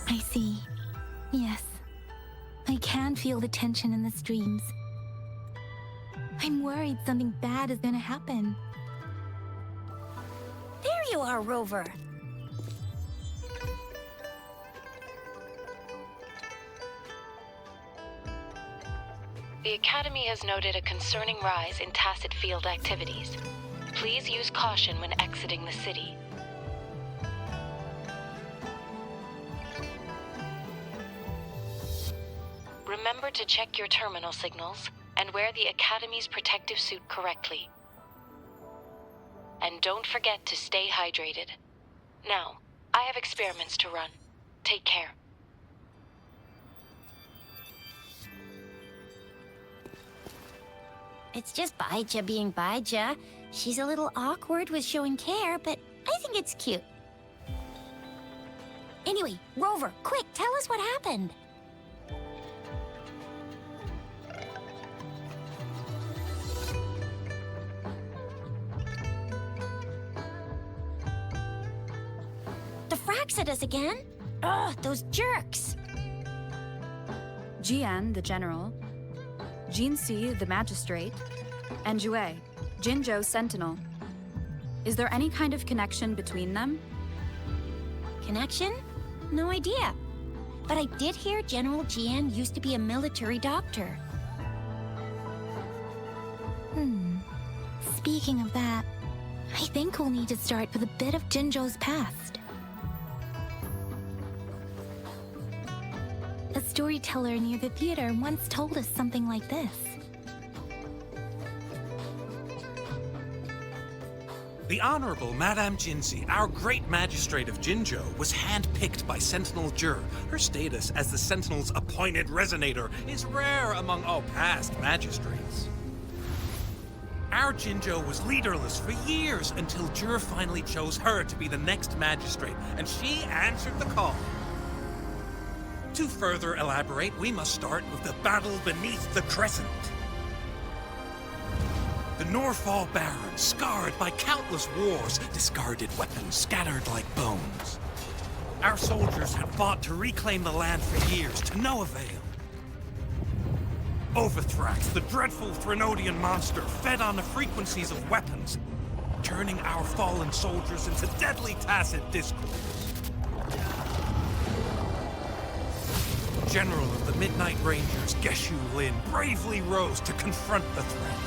I see. Yes. I can feel the tension in the streams. I'm worried something bad is gonna happen. There you are, Rover. The Academy has noted a concerning rise in tacit field activities. Please use caution when exiting the city. Remember to check your terminal signals and wear the Academy's protective suit correctly. And don't forget to stay hydrated. Now, I have experiments to run. Take care. It's just Baija being Baija. She's a little awkward with showing care, but I think it's cute. Anyway, Rover, quick, tell us what happened. The Fractsidus again? Ugh, those jerks! Jian, the general, Jinzhou, the magistrate, and Jue, Jinzhou sentinel. Is there any kind of connection between them? Connection? No idea. But I did hear General Jian used to be a military doctor. Speaking of that, I think we'll need to start with a bit of Jinzhou's past. A storyteller near the theater once told us something like this. The Honorable Madame Jinzhou, our great magistrate of Jinzhou, was handpicked by Sentinel Jur. Her status as the Sentinel's appointed resonator is rare among all past magistrates. Our Jinzhou was leaderless for years until Jur finally chose her to be the next magistrate, and she answered the call. To further elaborate, we must start with the battle beneath the Crescent. The Norfall Baron, scarred by countless wars, discarded weapons scattered like bones. Our soldiers had fought to reclaim the land for years, to no avail. Overthrax, the dreadful Threnodian monster, fed on the frequencies of weapons, turning our fallen soldiers into deadly tacit discords. General of the Midnight Rangers, Geshu Lin, bravely rose to confront the threat.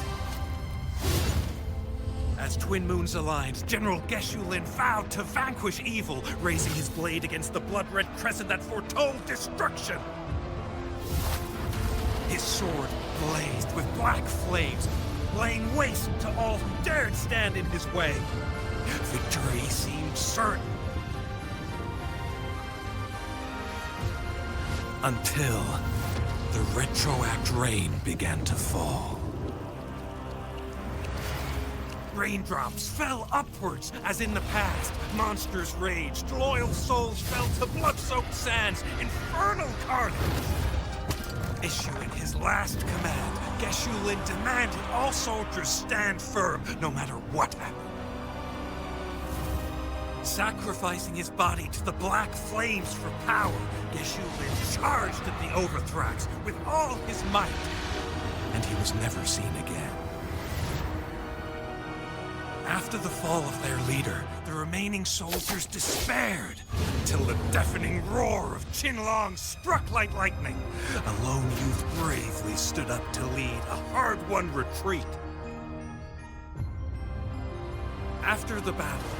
As twin moons aligned, General Geshu Lin vowed to vanquish evil, raising his blade against the blood-red crescent that foretold destruction. His sword blazed with black flames, laying waste to all who dared stand in his way. Victory seemed certain. Until the Retroact rain began to fall. Raindrops fell upwards, as in the past. Monsters raged, loyal souls fell to blood-soaked sands, infernal carnage. Issuing his last command, Geshu Lin demanded all soldiers stand firm, no matter what happened. Sacrificing his body to the black flames for power, Geshu Lin charged at the Overthrax with all his might, and he was never seen again. After the fall of their leader, the remaining soldiers despaired, until the deafening roar of Qinlong struck like lightning. A lone youth bravely stood up to lead a hard-won retreat. After the battle,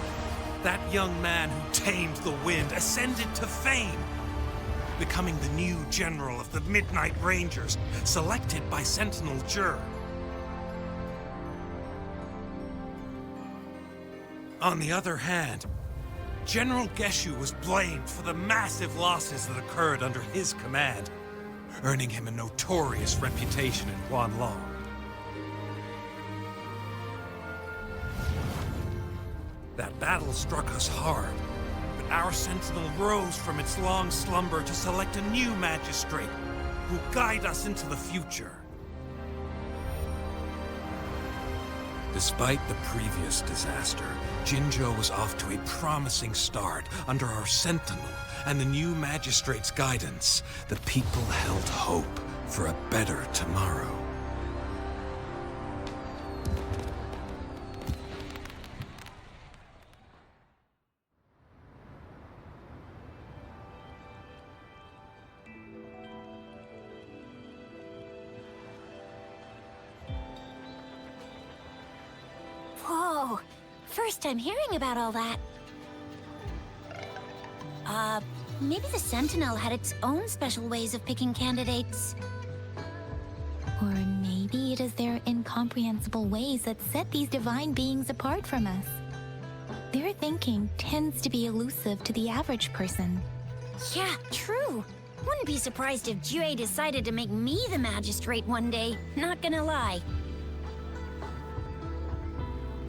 that young man who tamed the wind ascended to fame, becoming the new general of the Midnight Rangers, selected by Sentinel Jur. On the other hand, General Geshu was blamed for the massive losses that occurred under his command, earning him a notorious reputation in Huanglong. That battle struck us hard, but our Sentinel rose from its long slumber to select a new magistrate who guide us into the future. Despite the previous disaster, Jinzhou was off to a promising start under our Sentinel and the new Magistrate's guidance. The people held hope for a better tomorrow. Whoa, first time hearing about all that. Maybe the Sentinel had its own special ways of picking candidates. Or maybe it is their incomprehensible ways that set these divine beings apart from us. Their thinking tends to be elusive to the average person. Yeah, true. Wouldn't be surprised if Jue decided to make me the Magistrate one day, not gonna lie.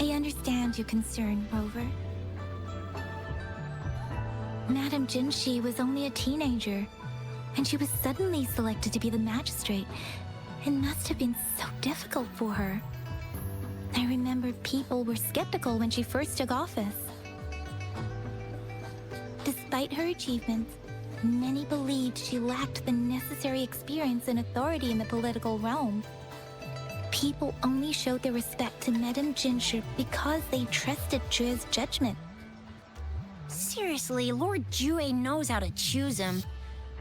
I understand your concern, Rover. Madame Jinzhou was only a teenager, and she was suddenly selected to be the Magistrate. It must have been so difficult for her. I remember people were skeptical when she first took office. Despite her achievements, many believed she lacked the necessary experience and authority in the political realm. People only showed their respect to Madame Jinzhou because they trusted Jue's judgment. Seriously, Lord Jue knows how to choose him.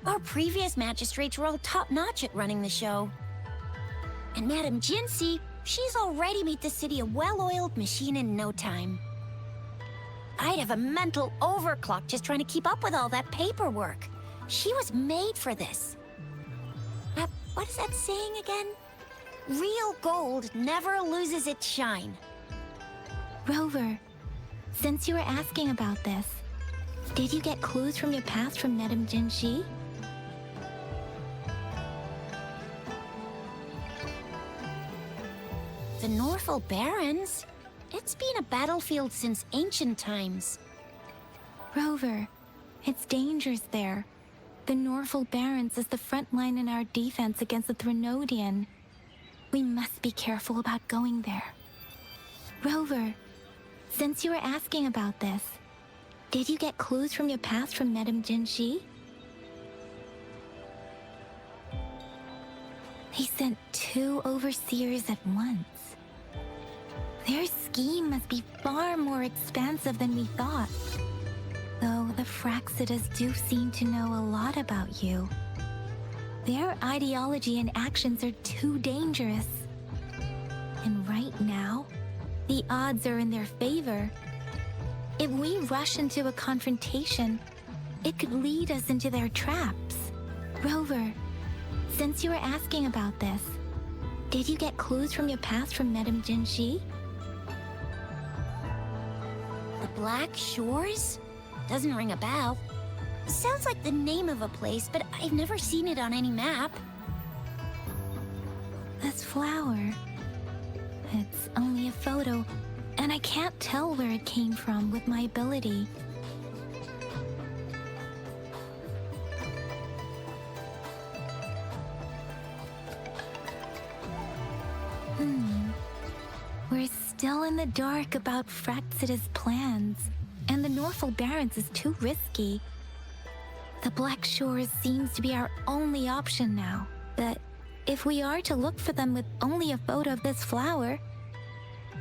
Our previous magistrates were all top-notch at running the show. And Madame Jinzhou, she's already made the city a well-oiled machine in no time. I'd have a mental overclock just trying to keep up with all that paperwork. She was made for this. What is that saying again? Real gold never loses its shine. Rover, since you were asking about this, did you get clues from your past from Madame Jinzhou? The Norful Barrens? It's been a battlefield since ancient times. Rover, it's dangerous there. The Norful Barrens is the front line in our defense against the Threnodian. We must be careful about going there. Rover, since you were asking about this, did you get clues from your past from Madame Jinzhou? They sent 2 overseers at once. Their scheme must be far more expansive than we thought. Though the Fractsidus do seem to know a lot about you. Their ideology and actions are too dangerous. And right now, the odds are in their favor. If we rush into a confrontation, it could lead us into their traps. Rover, since you were asking about this, did you get clues from your past from Madame Jinzhou? The Black Shores? Doesn't ring a bell. Sounds like the name of a place, but I've never seen it on any map. This flower. It's only a photo, and I can't tell where it came from with my ability. We're still in the dark about Fractsidus' plans, and the Norful Barrens is too risky. The Black Shores seems to be our only option now, but if we are to look for them with only a photo of this flower,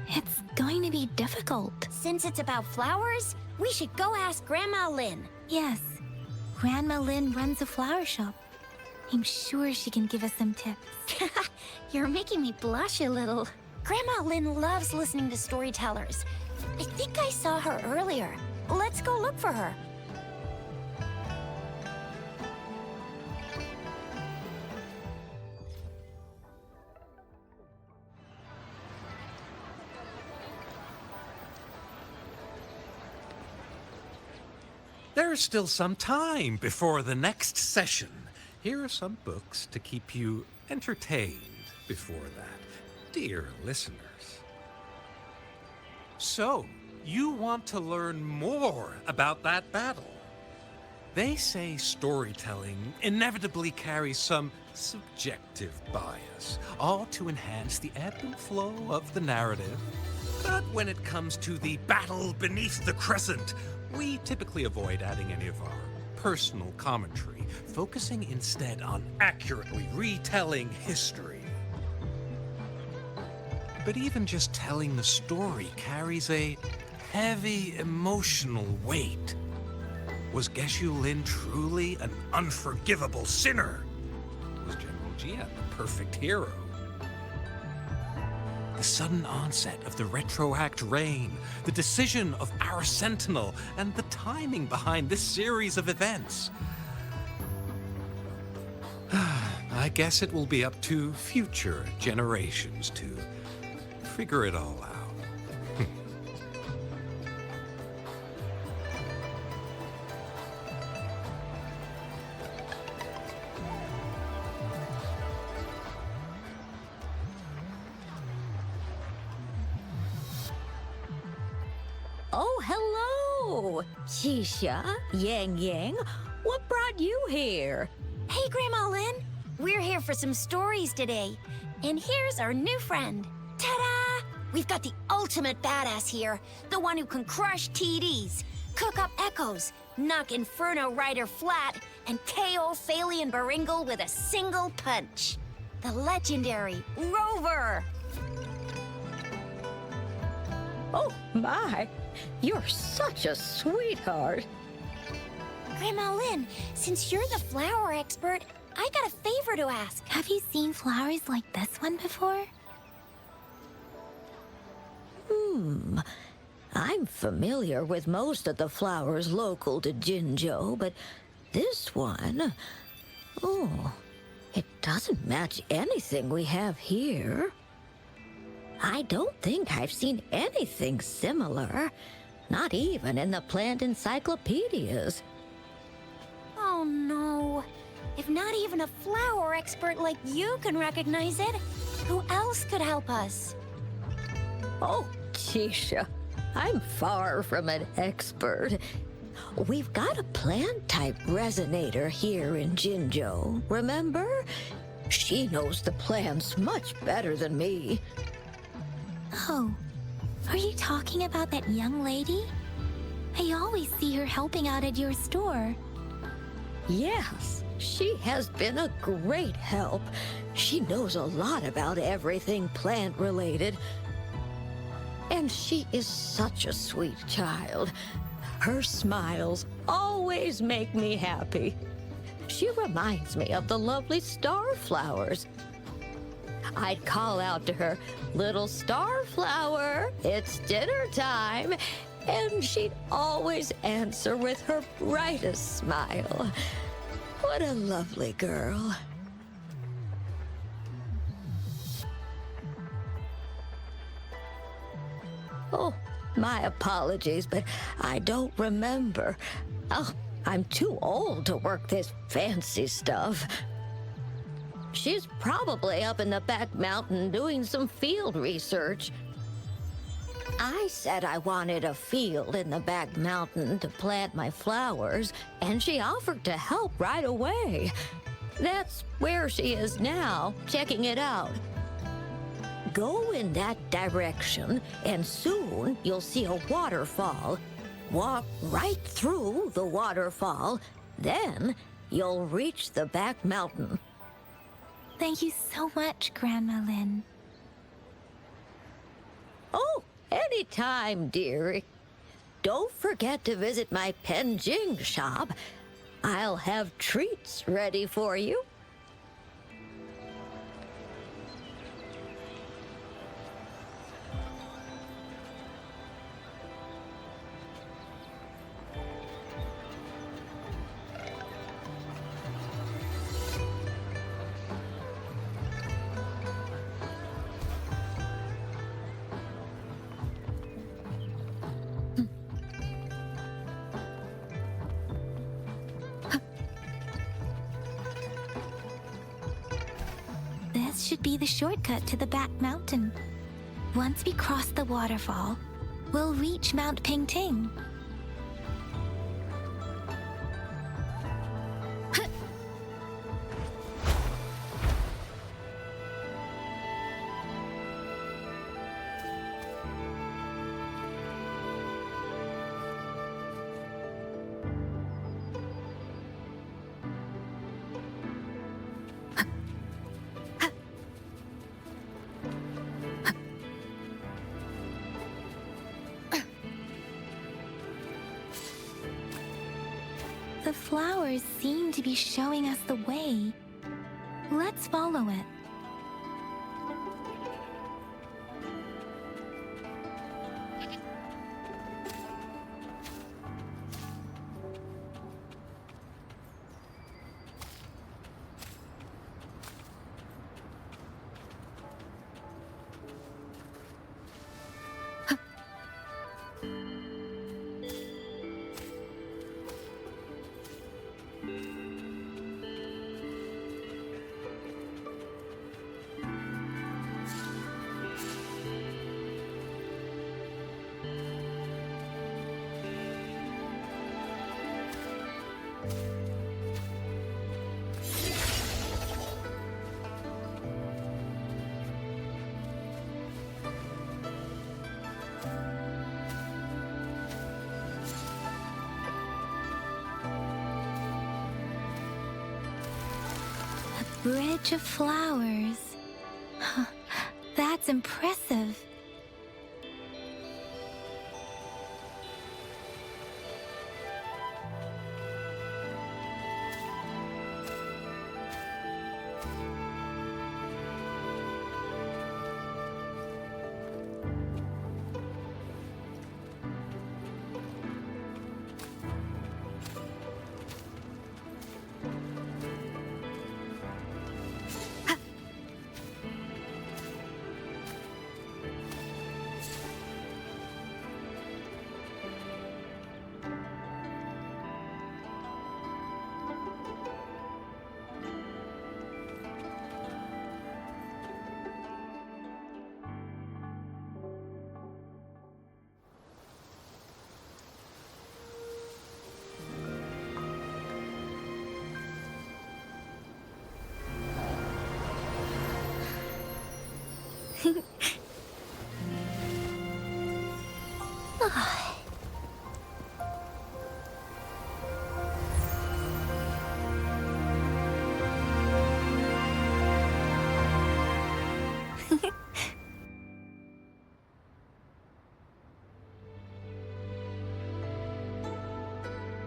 it's going to be difficult. Since it's about flowers, we should go ask Grandma Lin. Yes, Grandma Lin runs a flower shop. I'm sure she can give us some tips. You're making me blush a little. Grandma Lin loves listening to storytellers. I think I saw her earlier. Let's go look for her. There's still some time before the next session. Here are some books to keep you entertained before that, dear listeners. So, you want to learn more about that battle? They say storytelling inevitably carries some subjective bias, all to enhance the ebb and flow of the narrative. But when it comes to the battle beneath the Crescent, we typically avoid adding any of our personal commentary, focusing instead on accurately retelling history. But even just telling the story carries a heavy emotional weight. Was Geshu Lin truly an unforgivable sinner? Was General Jian the perfect hero? The sudden onset of the Retroact rain, the decision of our Sentinel, and the timing behind this series of events. I guess it will be up to future generations to figure it all out. Oh, hello! Xisha, Yang Yang, what brought you here? Hey, Grandma Lin. We're here for some stories today. And here's our new friend. Ta-da! We've got the ultimate badass here. The one who can crush TDs, cook up echoes, knock Inferno Rider flat, and KO Phalian Baringle with a single punch. The legendary Rover! Oh, my! You're such a sweetheart. Grandma Lin, since you're the flower expert, I got a favor to ask. Have you seen flowers like this one before? I'm familiar with most of the flowers local to Jinzhou, but this one... Oh, it doesn't match anything we have here. I don't think I've seen anything similar, not even in the plant encyclopedias. Oh no. If not even a flower expert like you can recognize it, who else could help us? Oh, Tisha, I'm far from an expert. We've got a plant-type resonator here in Jinzhou, remember? She knows the plants much better than me. Oh, are you talking about that young lady? I always see her helping out at your store. Yes, she has been a great help. She knows a lot about everything plant-related. And she is such a sweet child. Her smiles always make me happy. She reminds me of the lovely starflowers. I'd call out to her, "Little starflower, it's dinner time," and she'd always answer with her brightest smile. What a lovely girl. Oh, my apologies, but I don't remember. Oh, I'm too old to work this fancy stuff. She's probably up in the back mountain doing some field research. I said I wanted a field in the back mountain to plant my flowers, and she offered to help right away. That's where she is now, checking it out. Go in that direction, and soon you'll see a waterfall. Walk right through the waterfall, then you'll reach the back mountain. Thank you so much, Grandma Lin. Oh, anytime, dearie. Don't forget to visit my Penjing shop. I'll have treats ready for you. This should be the shortcut to the back mountain. Once we cross the waterfall, we'll reach Mount Pingting. flowers seem to be showing us the way. Let's follow it. Bridge of flowers. That's impressive.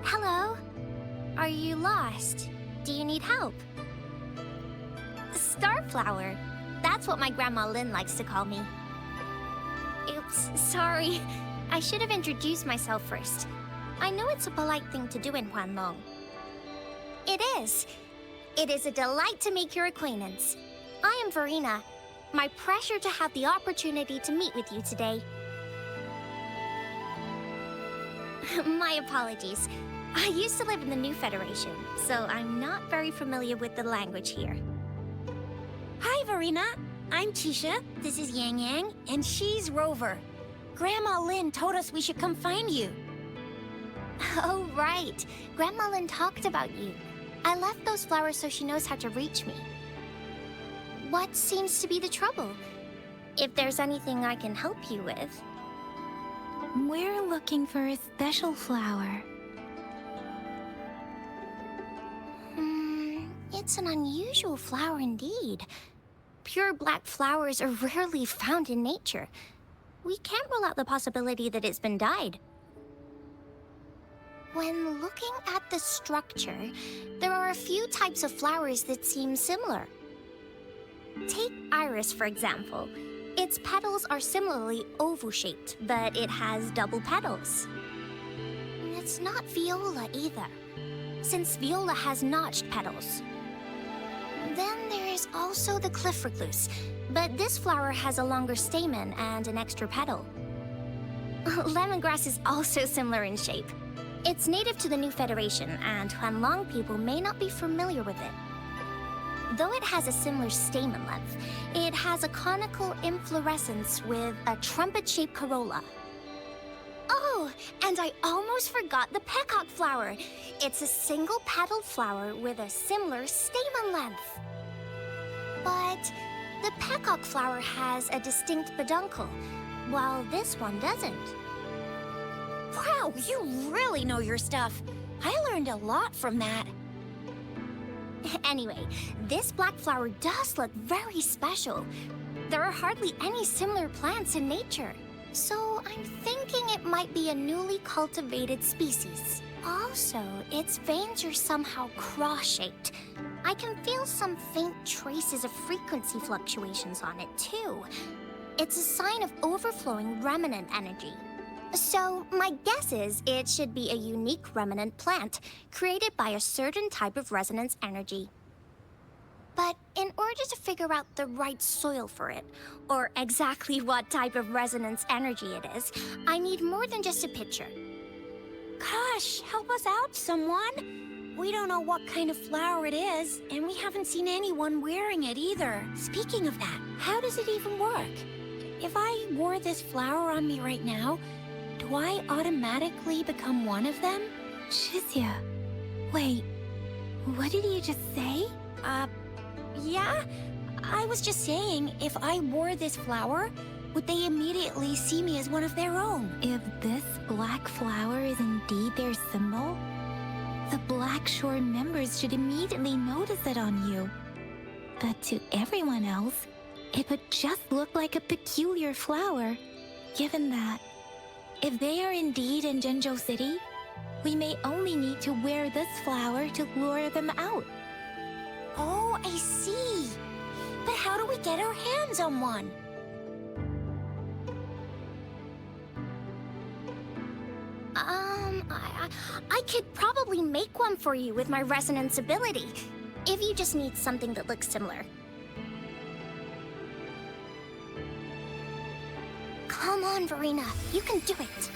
Hello? Are you lost? Do you need help? Starflower. That's what my Grandma Lin likes to call me. Oops, sorry. I should have introduced myself first. I know it's a polite thing to do in Huanglong. It is. It is a delight to make your acquaintance. I am Verina. My pleasure to have the opportunity to meet with you today. My apologies. I used to live in the New Federation, so I'm not very familiar with the language here. Hi, Verina. I'm Tisha, this is Yang Yang, and she's Rover. Grandma Lin told us we should come find you. Oh, right. Grandma Lin talked about you. I left those flowers so she knows how to reach me. What seems to be the trouble? If there's anything I can help you with. We're looking for a special flower. It's an unusual flower indeed. Pure black flowers are rarely found in nature. We can't rule out the possibility that it's been dyed. When looking at the structure, there are a few types of flowers that seem similar. Take iris, for example. Its petals are similarly oval-shaped, but it has double petals. It's not viola either, since viola has notched petals. Then there is also the cliff recluse, but this flower has a longer stamen and an extra petal. Lemongrass is also similar in shape. It's native to the New Federation, and Huanglong people may not be familiar with it. Though it has a similar stamen length, it has a conical inflorescence with a trumpet-shaped corolla. Oh, and I almost forgot the peacock flower. It's a single-petaled flower with a similar stamen length. But the peacock flower has a distinct peduncle, while this one doesn't. Wow, you really know your stuff. I learned a lot from that. Anyway, this black flower does look very special. There are hardly any similar plants in nature. So I'm thinking it might be a newly cultivated species. Also, its veins are somehow cross-shaped. I can feel some faint traces of frequency fluctuations on it, too. It's a sign of overflowing remnant energy. So, my guess is it should be a unique remnant plant, created by a certain type of resonance energy. But in order to figure out the right soil for it, or exactly what type of resonance energy it is, I need more than just a picture. Gosh, help us out, someone. We don't know what kind of flower it is, and we haven't seen anyone wearing it either. Speaking of that, how does it even work? If I wore this flower on me right now, do I automatically become one of them? Shizia, wait, what did you just say? Yeah? I was just saying, if I wore this flower, would they immediately see me as one of their own? If this black flower is indeed their symbol, the Black Shore members should immediately notice it on you. But to everyone else, it would just look like a peculiar flower, given that if they are indeed in Jinzhou City, we may only need to wear this flower to lure them out. Oh, I see. But how do we get our hands on one? I could probably make one for you with my resonance ability, if you just need something that looks similar. Come on, Verina, you can do it.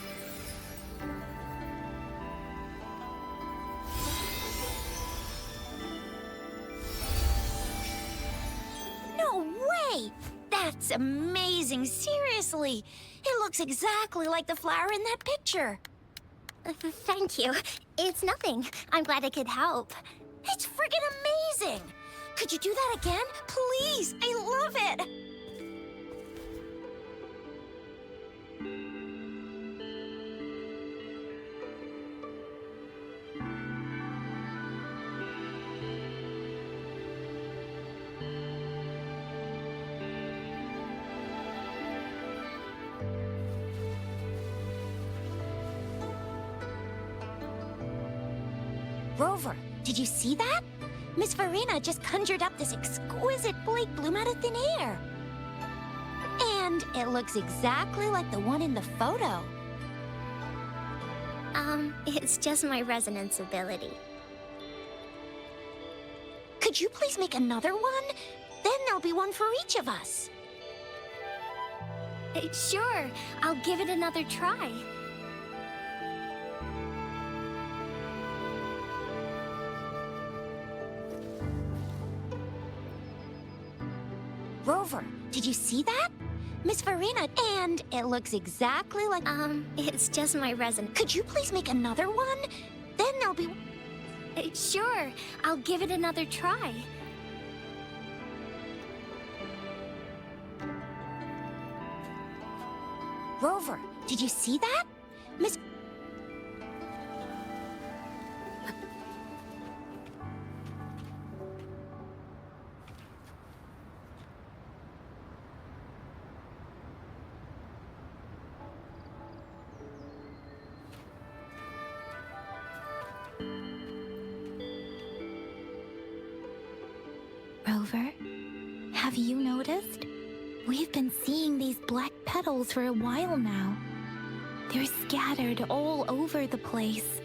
No way! That's amazing, seriously. It looks exactly like the flower in that picture. Thank you. It's nothing. I'm glad I could help. It's friggin' amazing! Could you do that again? Please, I love it! Rover, did you see that? Miss Verina just conjured up this exquisite flake bloom out of thin air. And it looks exactly like the one in the photo. It's just my resonance ability. Could you please make another one? Then there'll be one for each of us. Sure, I'll give it another try. Rover, did you see that? Miss Verina, and it looks exactly like... It's just my resonance. Could you please make another one? Then there'll be... Sure, I'll give it another try. Rover, did you see that? Miss... Rover, have you noticed? We've been seeing these black petals for a while now. They're scattered all over the place.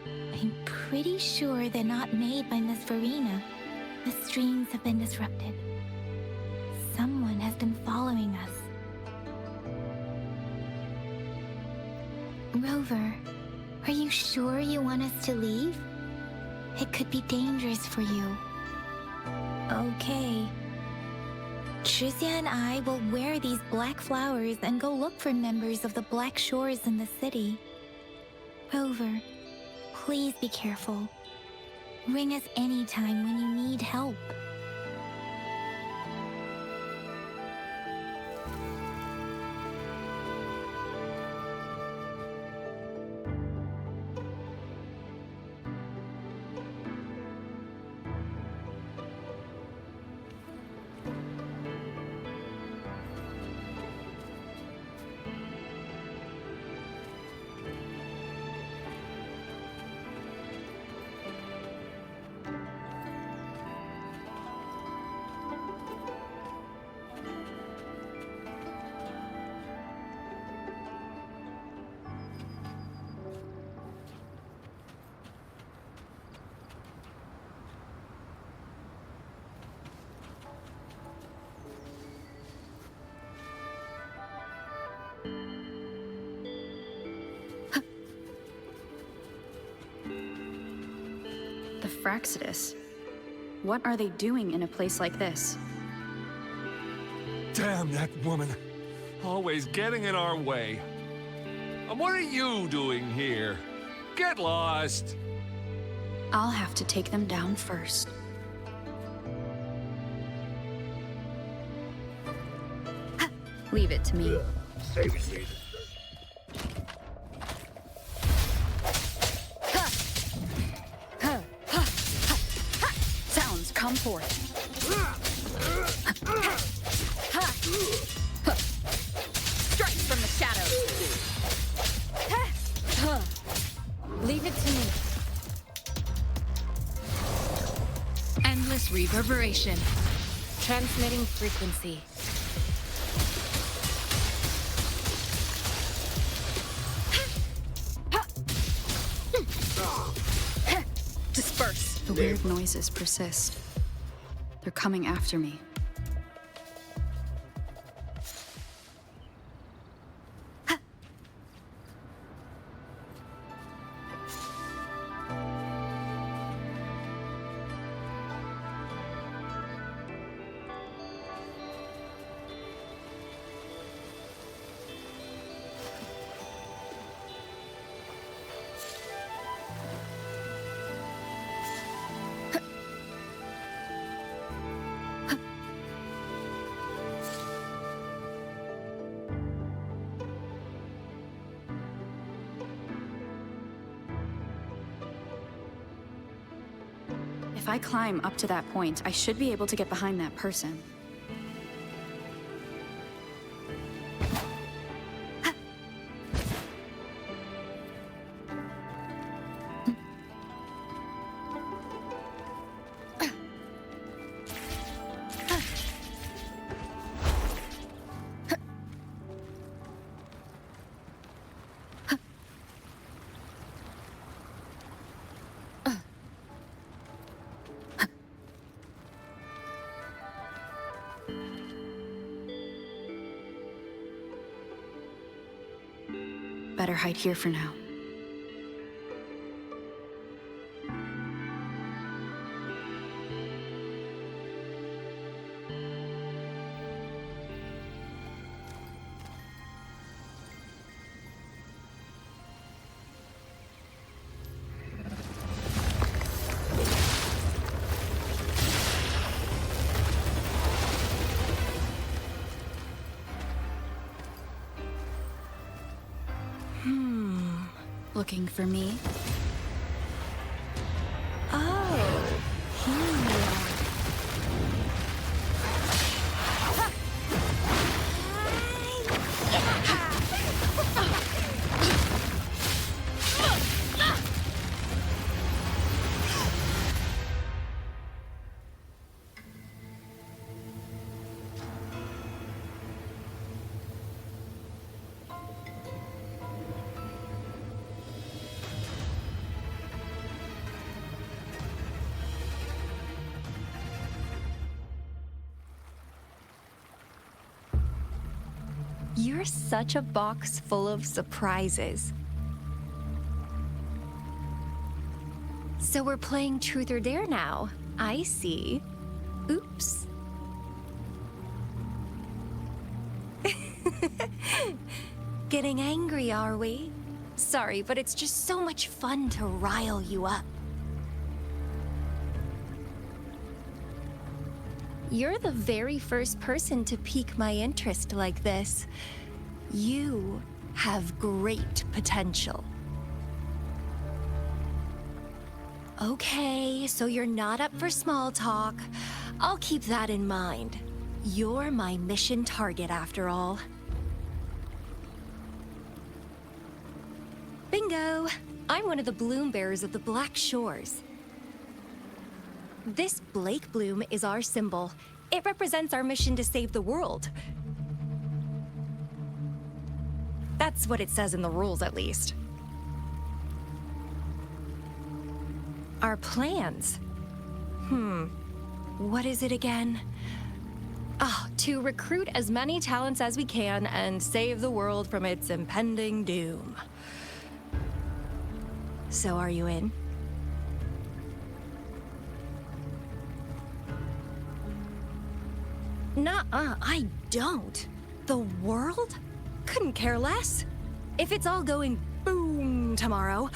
I'm pretty sure they're not made by Miss Verina. The streams have been disrupted. Someone has been following us. Rover, are you sure you want us to leave? It could be dangerous for you. Okay. Shizia and I will wear these black flowers and go look for members of the Black Shores in the city. Rover, please be careful. Ring us anytime when you need help. Fractsidus. What are they doing in a place like this? Damn that woman. Always getting in our way. And what are you doing here? Get lost! I'll have to take them down first. Leave it to me. Sounds, come forth. Strikes from the shadows. Leave it to me. Endless reverberation. Transmitting frequency. Disperse. The weird noises persist. They're coming after me. If I climb up to that point, I should be able to get behind that person. Better hide here for now. Looking for me? Oh, here you are. You're such a box full of surprises. So we're playing Truth or Dare now. I see. Oops. Getting angry, are we? Sorry, but it's just so much fun to rile you up. You're the very first person to pique my interest like this. You have great potential. Okay, so you're not up for small talk. I'll keep that in mind. You're my mission target after all. Bingo! I'm one of the bloom bearers of the Black Shores. This Blake bloom is our symbol. It represents our mission to save the world. That's what it says in the rules, at least. Our plans? What is it again? To recruit as many talents as we can and save the world from its impending doom. So are you in? Nuh-uh, I don't. The world? Couldn't care less. If it's all going boom tomorrow,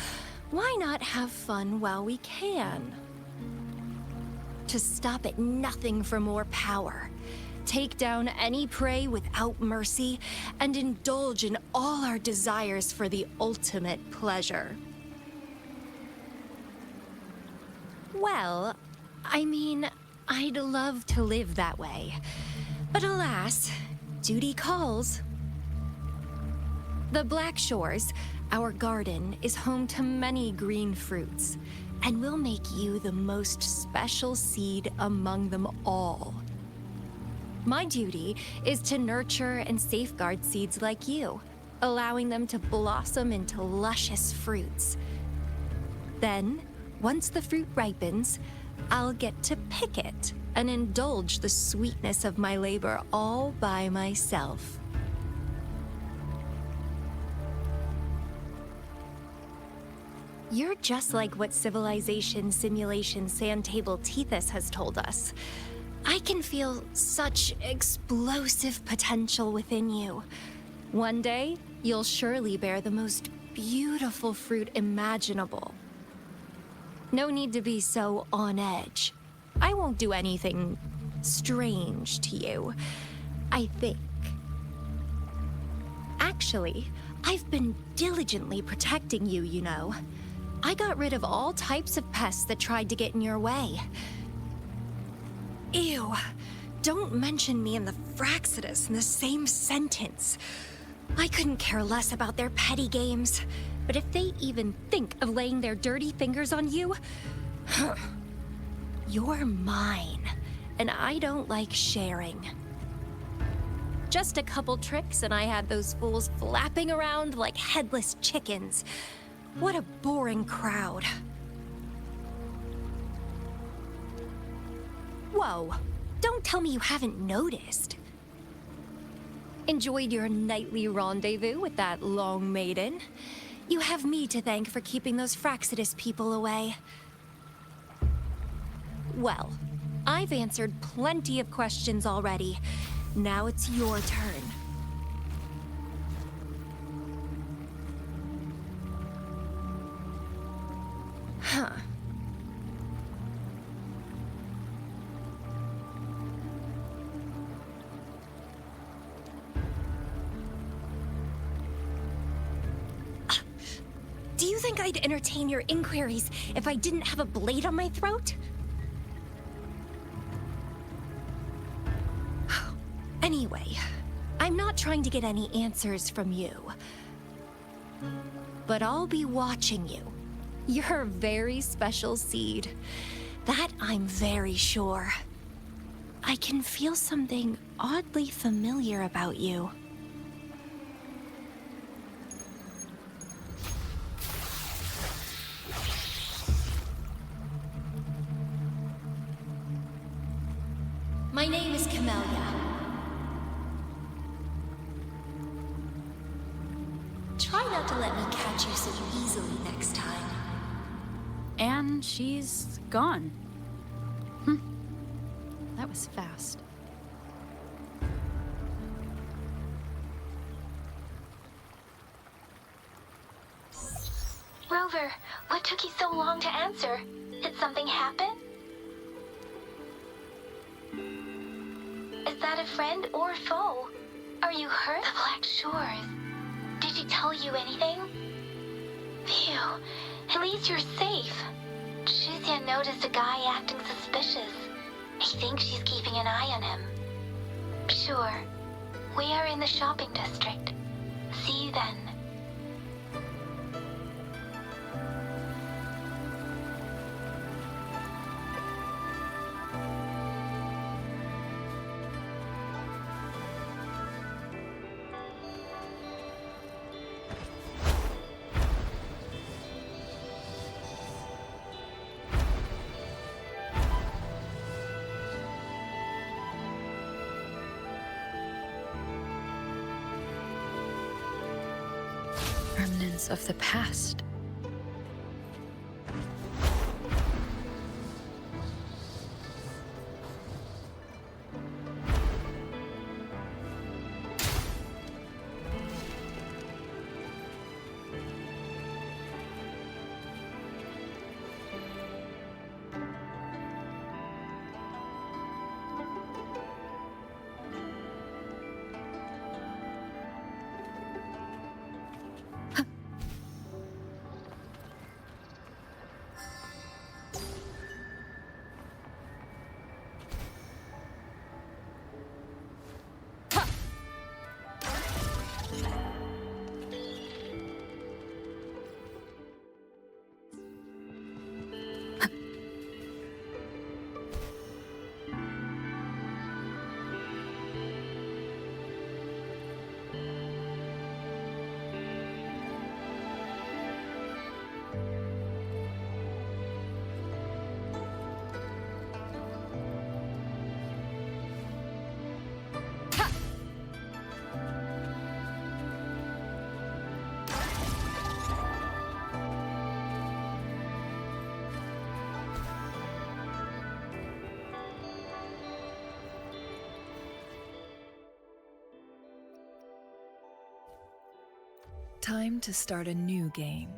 why not have fun while we can? To stop at nothing for more power. Take down any prey without mercy, and indulge in all our desires for the ultimate pleasure. Well, I mean, I'd love to live that way. But alas, duty calls. The Black Shores, our garden, is home to many green fruits, and will make you the most special seed among them all. My duty is to nurture and safeguard seeds like you, allowing them to blossom into luscious fruits. Then, once the fruit ripens, I'll get to pick it and indulge the sweetness of my labor all by myself. You're just like what Civilization Simulation Sandtable Tethys has told us. I can feel such explosive potential within you. One day, you'll surely bear the most beautiful fruit imaginable. No need to be so on edge. I won't do anything strange to you, I think. Actually, I've been diligently protecting you, you know. I got rid of all types of pests that tried to get in your way. Ew, don't mention me and the Fractsidus in the same sentence. I couldn't care less about their petty games, but if they even think of laying their dirty fingers on you, you're mine, and I don't like sharing. Just a couple tricks and I had those fools flapping around like headless chickens. What a boring crowd. Whoa, don't tell me you haven't noticed. Enjoyed your nightly rendezvous with that long maiden? You have me to thank for keeping those Fractsidus people away. Well, I've answered plenty of questions already. Now it's your turn. Huh. Do you think I'd entertain your inquiries if I didn't have a blade on my throat? Anyway, I'm not trying to get any answers from you. But I'll be watching you. You're a very special seed. That I'm very sure. I can feel something oddly familiar about you. My name is Camellya. Try not to let me catch you so easily next time. And she's gone. That was fast. Rover, what took you so long to answer? Did something happen? Is that a friend or foe? Are you hurt? The Black Shores. Did she tell you anything? Phew, at least you're safe. Shuxian noticed a guy acting suspicious. I think she's keeping an eye on him. Sure. We are in the shopping district. See you then. Remnants of the past. Time to start a new game.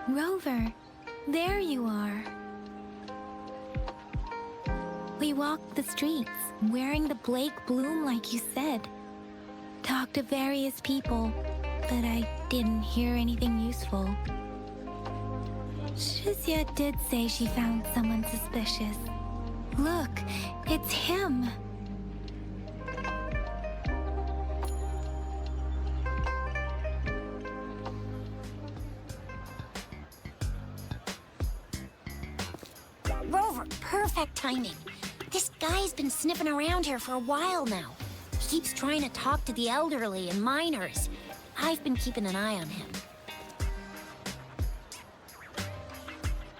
Rover, there you are. We walked the streets, wearing the Blake bloom like you said. Talked to various people, but I didn't hear anything useful. Shizia did say she found someone suspicious. Look, it's him. Rover, perfect timing. This guy's been sniffing around here for a while now. He keeps trying to talk to the elderly and minors. I've been keeping an eye on him.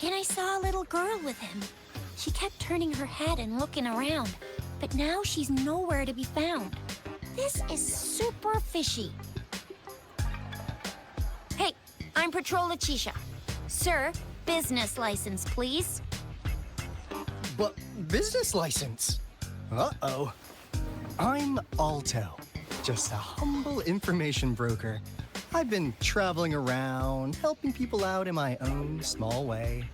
And I saw a little girl with him. She kept turning her head and looking around, but now she's nowhere to be found. This is super fishy. Hey, I'm Patrolla Chisha. Sir, business license, please. But business license? Uh-oh. I'm Alto, just a humble information broker. I've been traveling around, helping people out in my own small way.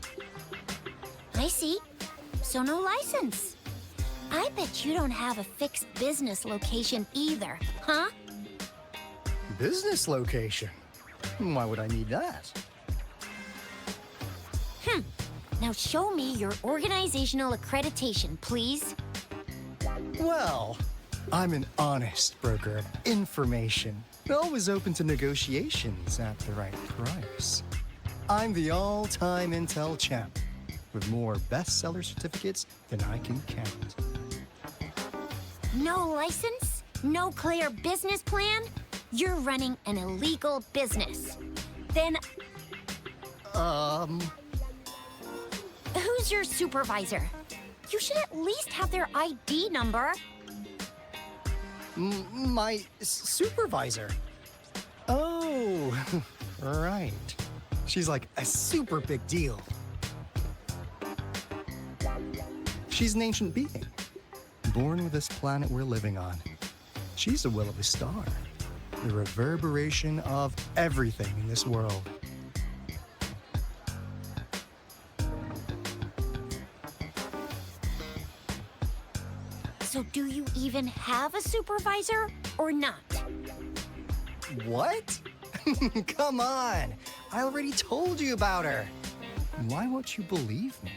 I see. So no license. I bet you don't have a fixed business location either, huh? Business location? Why would I need that? Now show me your organizational accreditation, please. Well, I'm an honest broker of information, always open to negotiations at the right price. I'm the all-time Intel champ, with more bestseller certificates than I can count. No license? No clear business plan? You're running an illegal business. Then who's your supervisor? You should at least have their ID number. My supervisor? Oh, right. She's like a super big deal. She's an ancient being, born with this planet we're living on. She's the will of a star, the reverberation of everything in this world. So do you even have a supervisor or not? What? Come on! I already told you about her. Why won't you believe me?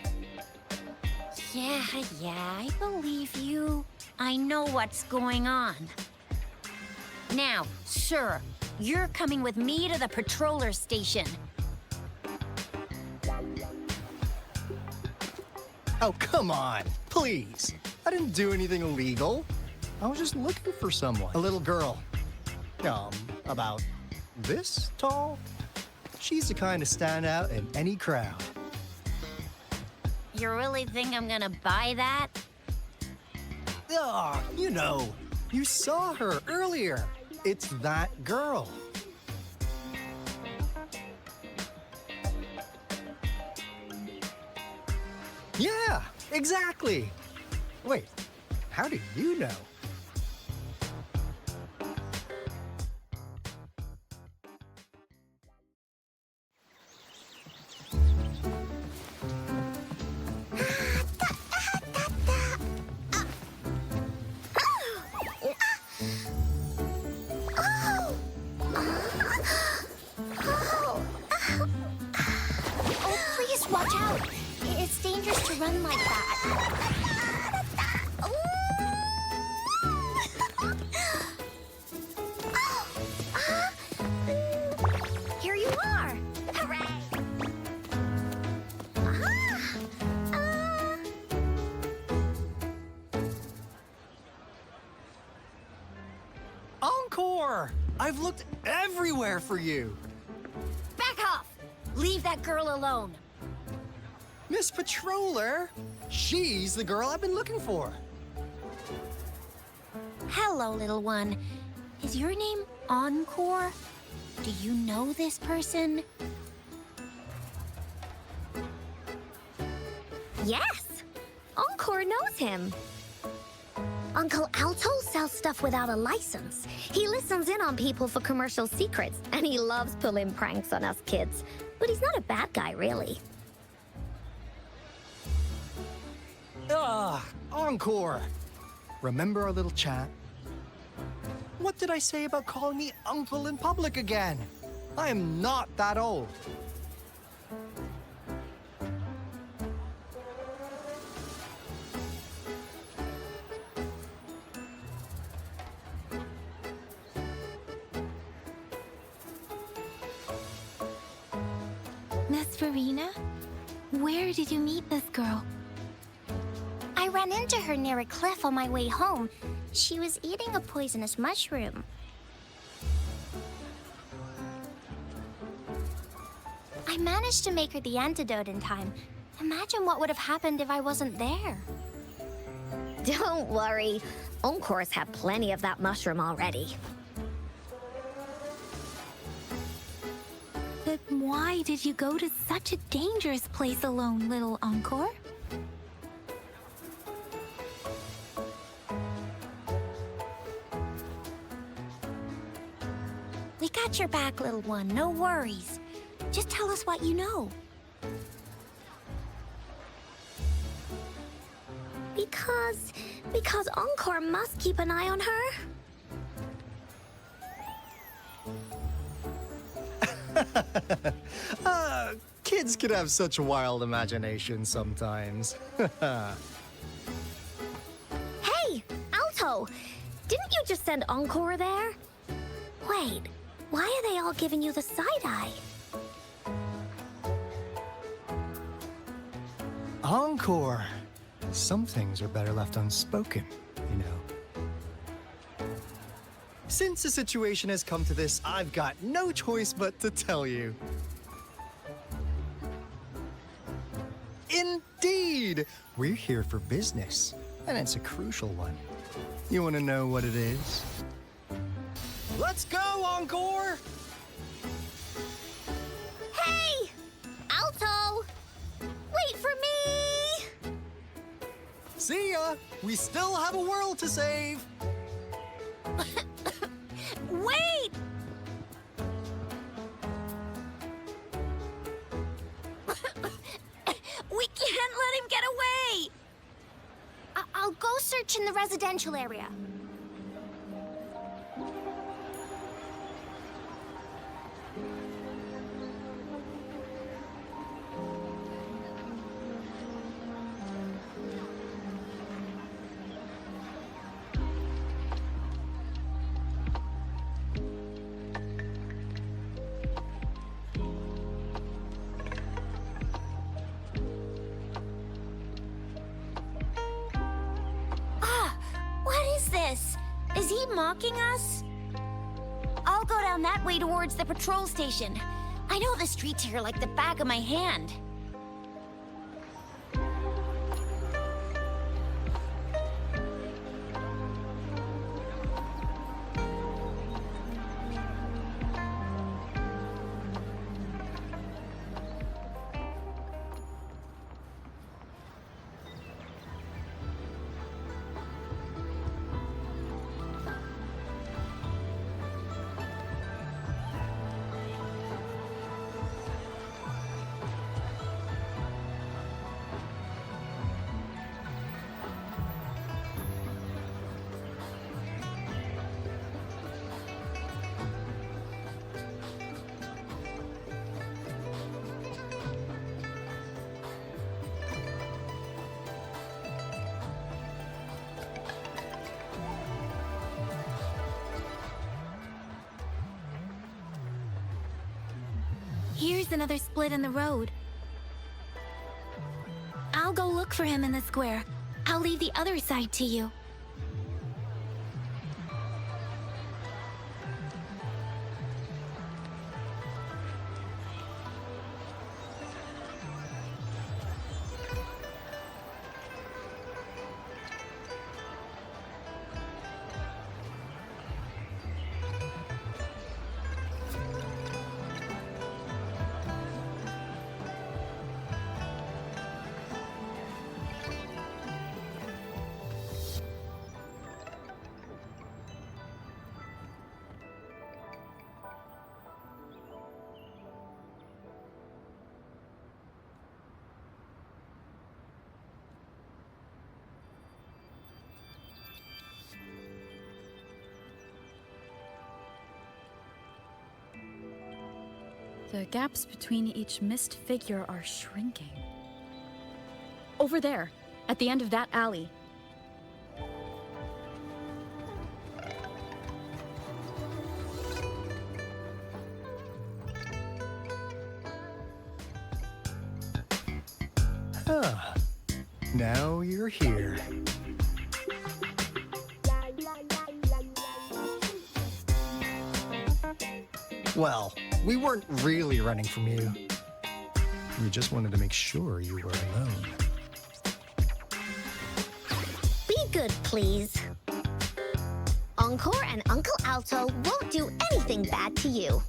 Yeah, I believe you. I know what's going on. Now, sir, you're coming with me to the patroller station. Oh, come on, please. I didn't do anything illegal. I was just looking for someone. A little girl. About this tall. She's the kind to stand out in any crowd. You really think I'm gonna buy that? You know, you saw her earlier. It's that girl. Yeah, exactly. Wait, how do you know? Encore! I've looked everywhere for you. Back off! Leave that girl alone. Miss Patroller, she's the girl I've been looking for. Hello, little one. Is your name Encore? Do you know this person? Yes! Encore knows him. Uncle Alto sells stuff without a license. He listens in on people for commercial secrets, and he loves pulling pranks on us kids. But he's not a bad guy, really. Encore! Remember our little chat? What did I say about calling me uncle in public again? I am not that old. Miss Verina, where did you meet this girl? I ran into her near a cliff on my way home. She was eating a poisonous mushroom. I managed to make her the antidote in time. Imagine what would have happened if I wasn't there. Don't worry. Encore's had plenty of that mushroom already. But why did you go to such a dangerous place alone, little Encore? We got your back, little one. No worries. Just tell us what you know. Because Encore must keep an eye on her. Kids can have such wild imaginations sometimes. Hey, Alto! Didn't you just send Encore there? Wait, why are they all giving you the side-eye? Encore! Some things are better left unspoken, you know. Since the situation has come to this, I've got no choice but to tell you. Indeed! We're here for business, and it's a crucial one. You want to know what it is? Let's go, Encore! Hey! Alto! Wait for me! See ya! We still have a world to save! Wait! We can't let him get away! I'll go search in the residential area. he mocking us? I'll go down that way towards the patrol station. I know the streets here like the back of my hand. Here's another split in the road. I'll go look for him in the square. I'll leave the other side to you. The gaps between each mist figure are shrinking. Over there, at the end of that alley. Huh. Now you're here. Well, we weren't really running from you. We just wanted to make sure you were alone. Be good, please. Encore and Uncle Alto won't do anything bad to you.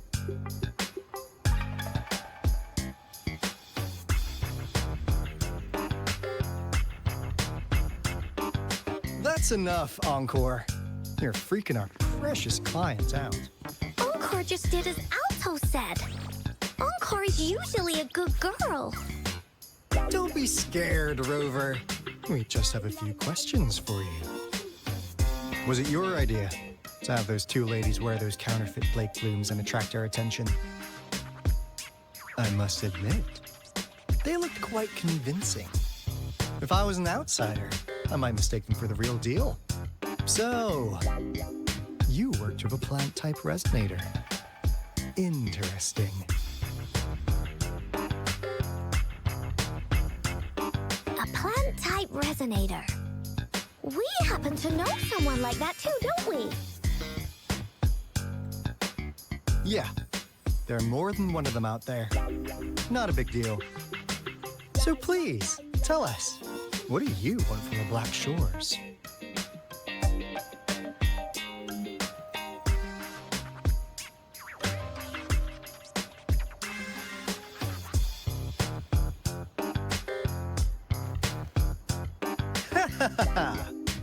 That's enough, Encore. You're freaking our precious clients out. Encore just did as Alto said. Encore is usually a good girl. Don't be scared, Rover. We just have a few questions for you. Was it your idea to have those two ladies wear those counterfeit flake blooms and attract our attention? I must admit, they looked quite convincing. If I was an outsider, I might mistake them for the real deal. So, you worked with a plant-type resonator. Interesting. A plant-type resonator. We happen to know someone like that too, don't we? Yeah, there are more than one of them out there. Not a big deal. So please, tell us, what do you want from the Black Shores?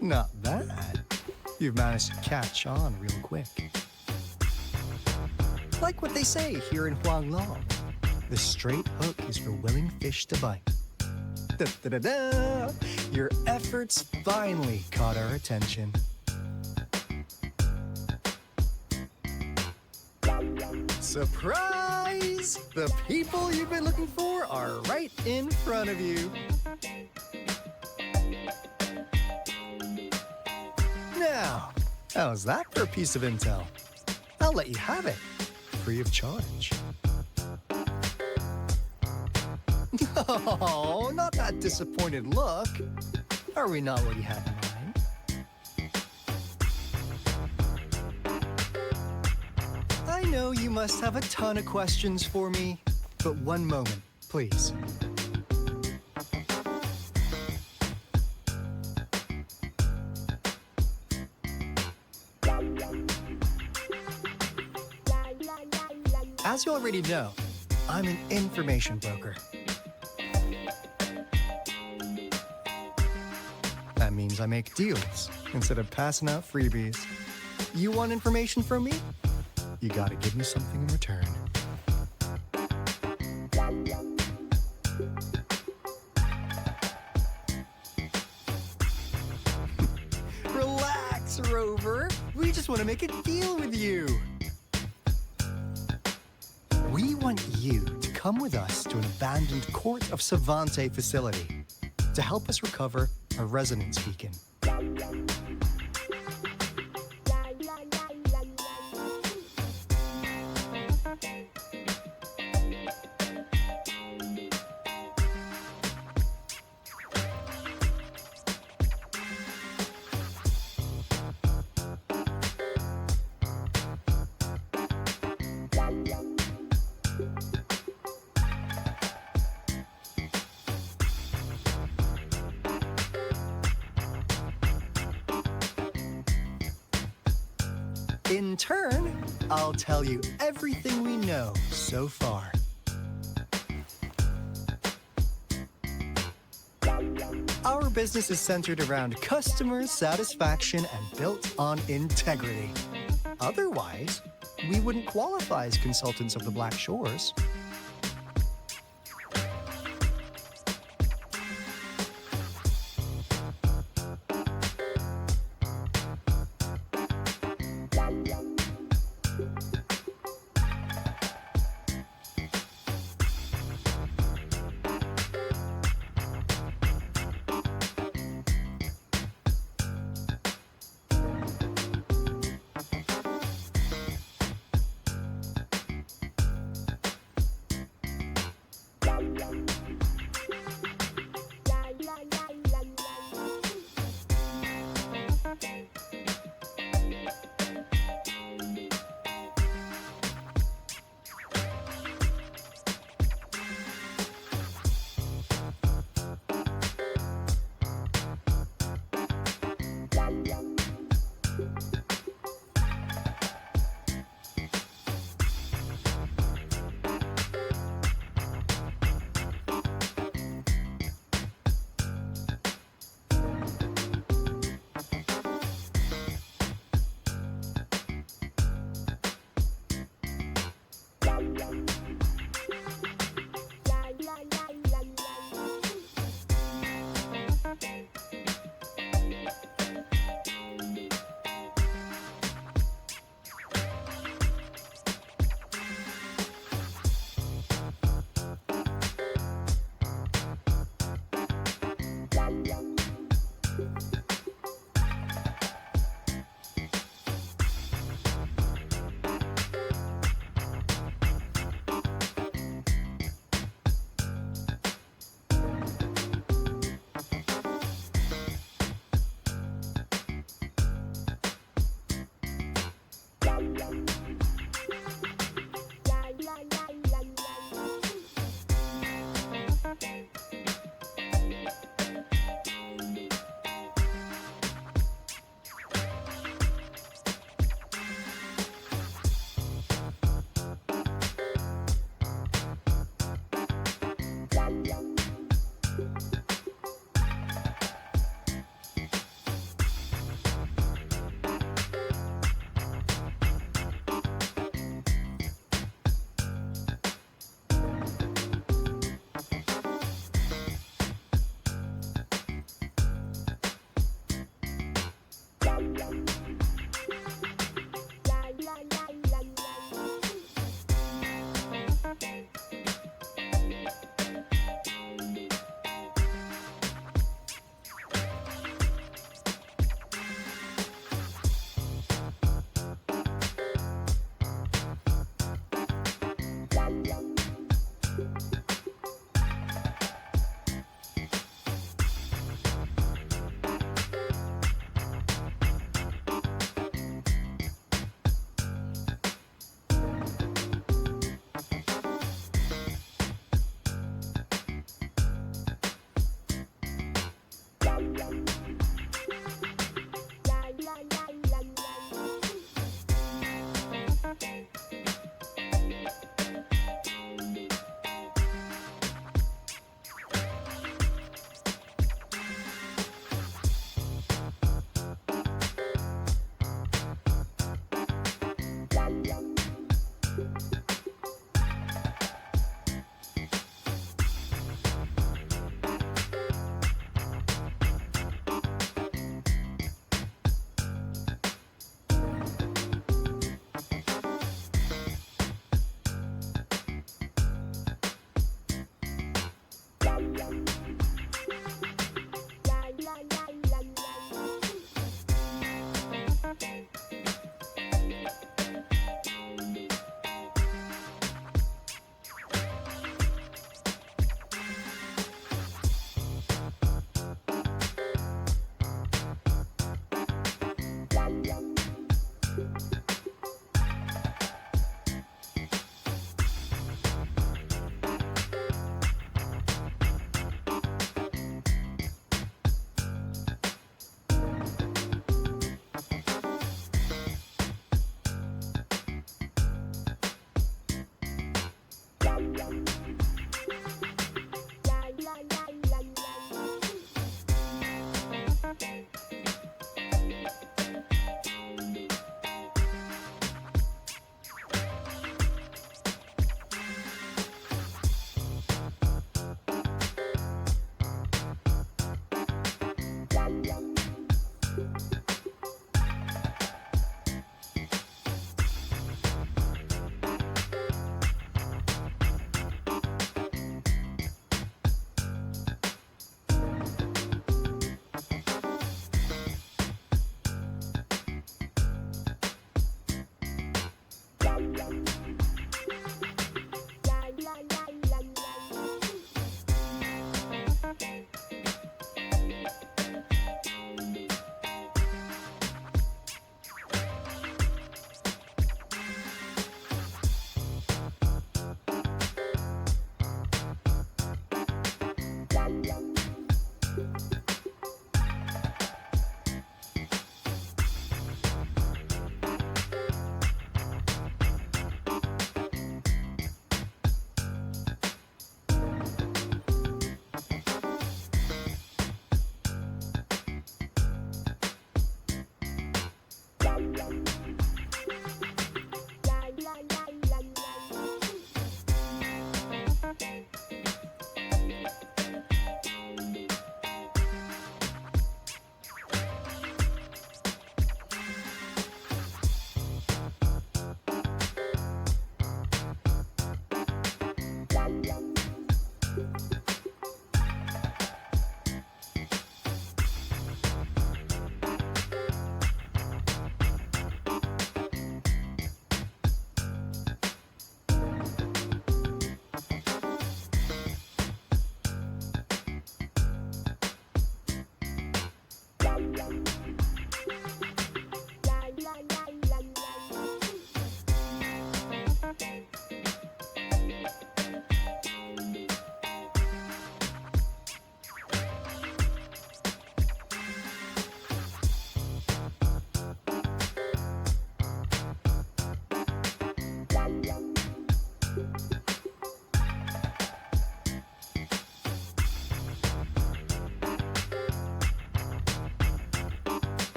Not bad. You've managed to catch on real quick. Like what they say here in Huanglong, the straight hook is for willing fish to bite. Da-da-da-da! Your efforts finally caught our attention. Surprise! The people you've been looking for are right in front of you. Now, how's that for a piece of intel? I'll let you have it, free of charge. Oh, not that disappointed look. Are we not what you had in mind? know you must have a ton of questions for me, but one moment, please. As you already know, I'm an information broker. That means I make deals instead of passing out freebies. You want information from me? You gotta give me something in return. Relax, Rover. We just want to make a deal with you. We want you to come with us to an abandoned Court of Savantae facility to help us recover a resonance beacon. In turn, I'll tell you everything we know so far. Our business is centered around customer satisfaction and built on integrity. Otherwise, we wouldn't qualify as consultants of the Black Shores.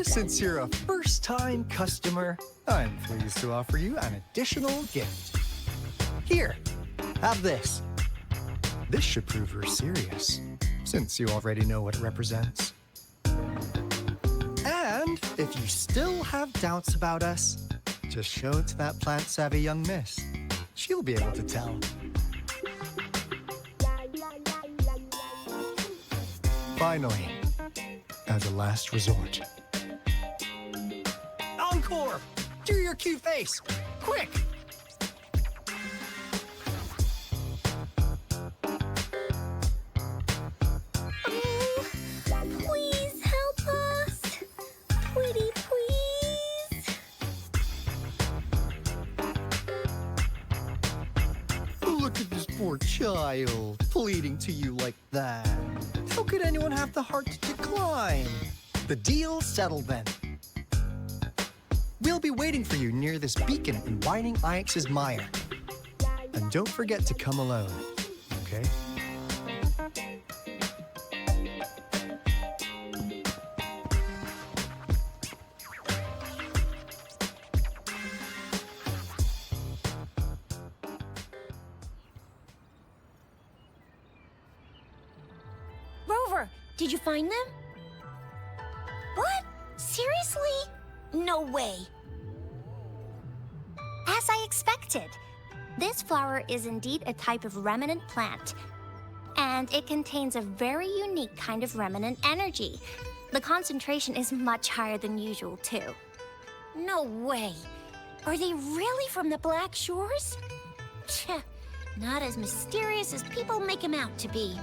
since you're a first-time customer, I'm pleased to offer you an additional gift. Here, have this. This should prove you're serious, since you already know what it represents. And if you still have doubts about us, just show it to that plant-savvy young miss. She'll be able to tell. Finally, as a last resort. Encore! Do your cute face! Quick! Please help us. Pretty please. Look at this poor child, pleading to you like that. How could anyone have the heart to decline? The deal's settled then. We'll be waiting for you near this beacon in Whining Ix's mire. And don't forget to come alone, okay? Rover, did you find them? What? Seriously? No way. As I expected. This flower is indeed a type of remnant plant. And it contains a very unique kind of remnant energy. The concentration is much higher than usual, too. No way. Are they really from the Black Shores? Tch, not as mysterious as people make them out to be.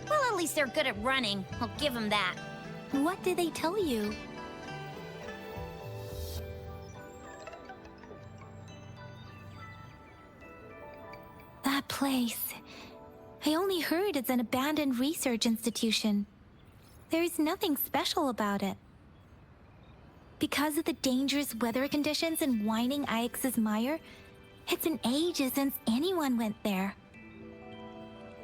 Well, at least they're good at running. I'll give them that. What did they tell you? That place. I only heard it's an abandoned research institution. There's nothing special about it. Because of the dangerous weather conditions in Whining Ix's mire, it's been ages since anyone went there.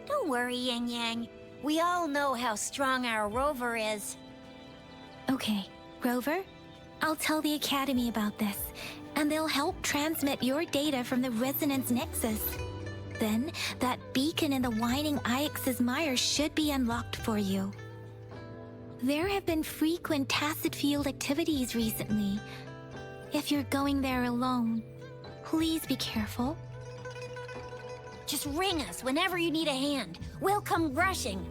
Don't worry, Yang Yang. We all know how strong our Rover is. Okay, Rover, I'll tell the Academy about this, and they'll help transmit your data from the Resonance Nexus. Then, that beacon in the Whining Ix's mire should be unlocked for you. There have been frequent tacit field activities recently. If you're going there alone, please be careful. Just ring us whenever you need a hand. We'll come rushing.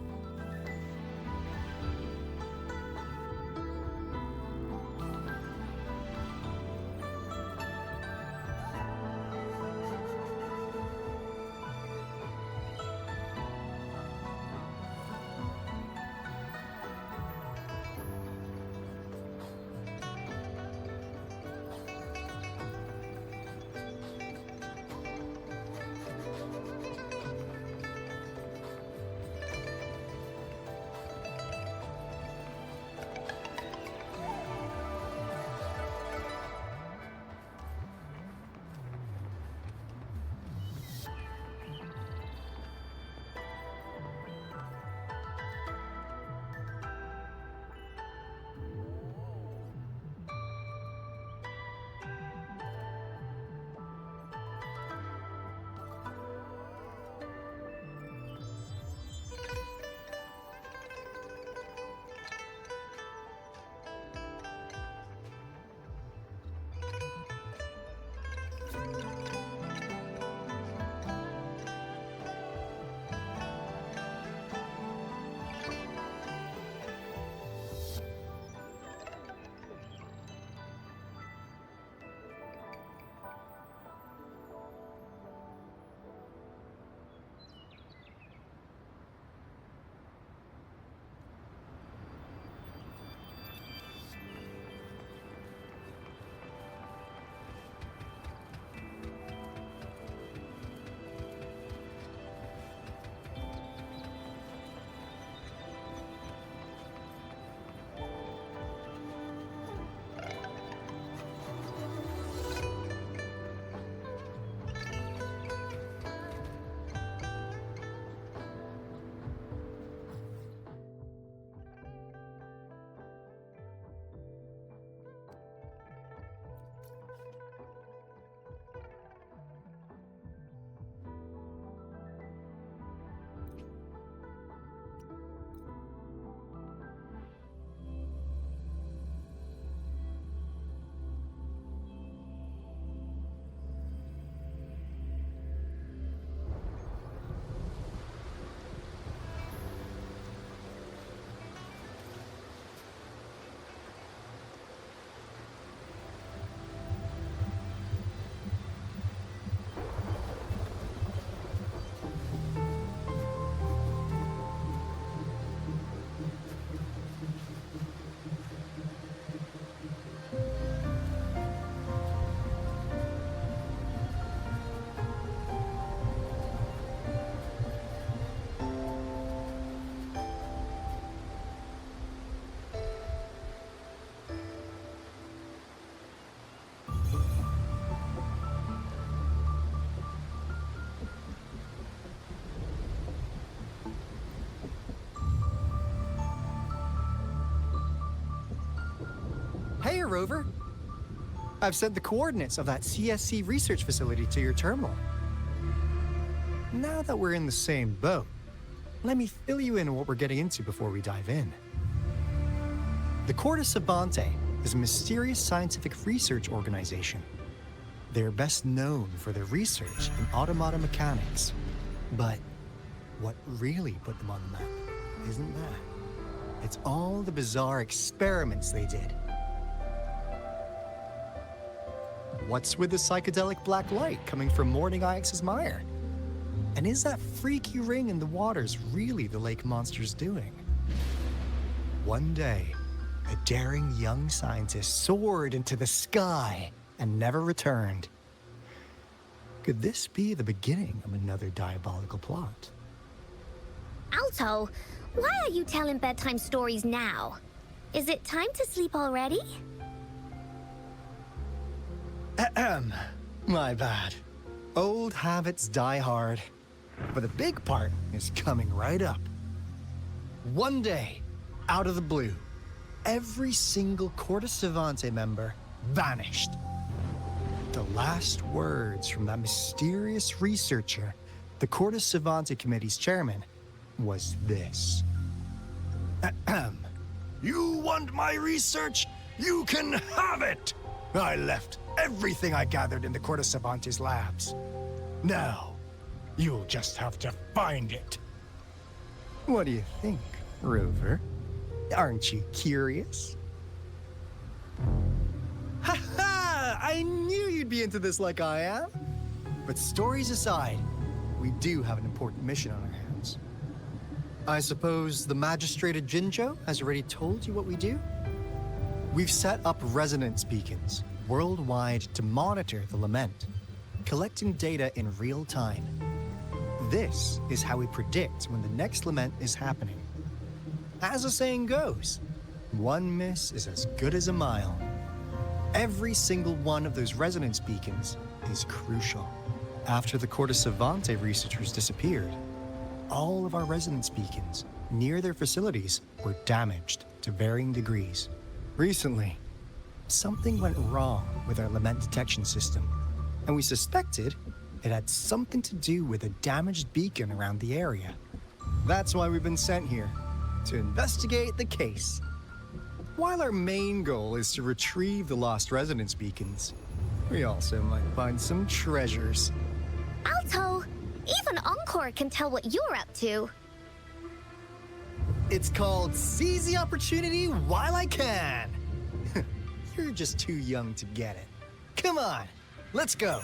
Rover. I've sent the coordinates of that CSC research facility to your terminal. Now that we're in the same boat, let me fill you in on what we're getting into before we dive in. The Court of Savantae is a mysterious scientific research organization. They're best known for their research in automata mechanics. But what really put them on the map isn't that. It's all the bizarre experiments they did. What's with the psychedelic black light coming from Morning Ix's mire? And is that freaky ring in the waters really the lake monster's doing? One day, a daring young scientist soared into the sky and never returned. Could this be the beginning of another diabolical plot? Alto, why are you telling bedtime stories now? Is it time to sleep already? Ahem. My bad. Old habits die hard. But the big part is coming right up. One day, out of the blue, every single Court of Savantae member vanished. The last words from that mysterious researcher, the Court of Savantae Committee's chairman, was this. Ahem. You want my research? You can have it! I left everything I gathered in the Court of Savantae's labs. Now, you'll just have to find it. What do you think, Rover? Aren't you curious? Ha ha! I knew you'd be into this like I am. But stories aside, we do have an important mission on our hands. I suppose the Magistrate of Jinzhou has already told you what we do? We've set up resonance beacons worldwide to monitor the lament, collecting data in real time. This is how we predict when the next lament is happening. As the saying goes, one miss is as good as a mile. Every single one of those resonance beacons is crucial. After the Court of Savantae researchers disappeared, all of our resonance beacons near their facilities were damaged to varying degrees. Recently, something went wrong with our lament detection system, and we suspected it had something to do with a damaged beacon around the area. That's why we've been sent here, to investigate the case. While our main goal is to retrieve the lost resonance beacons, we also might find some treasures. Alto, even Encore can tell what you're up to. It's called Seize the Opportunity While I Can. You're just too young to get it. Come on, let's go.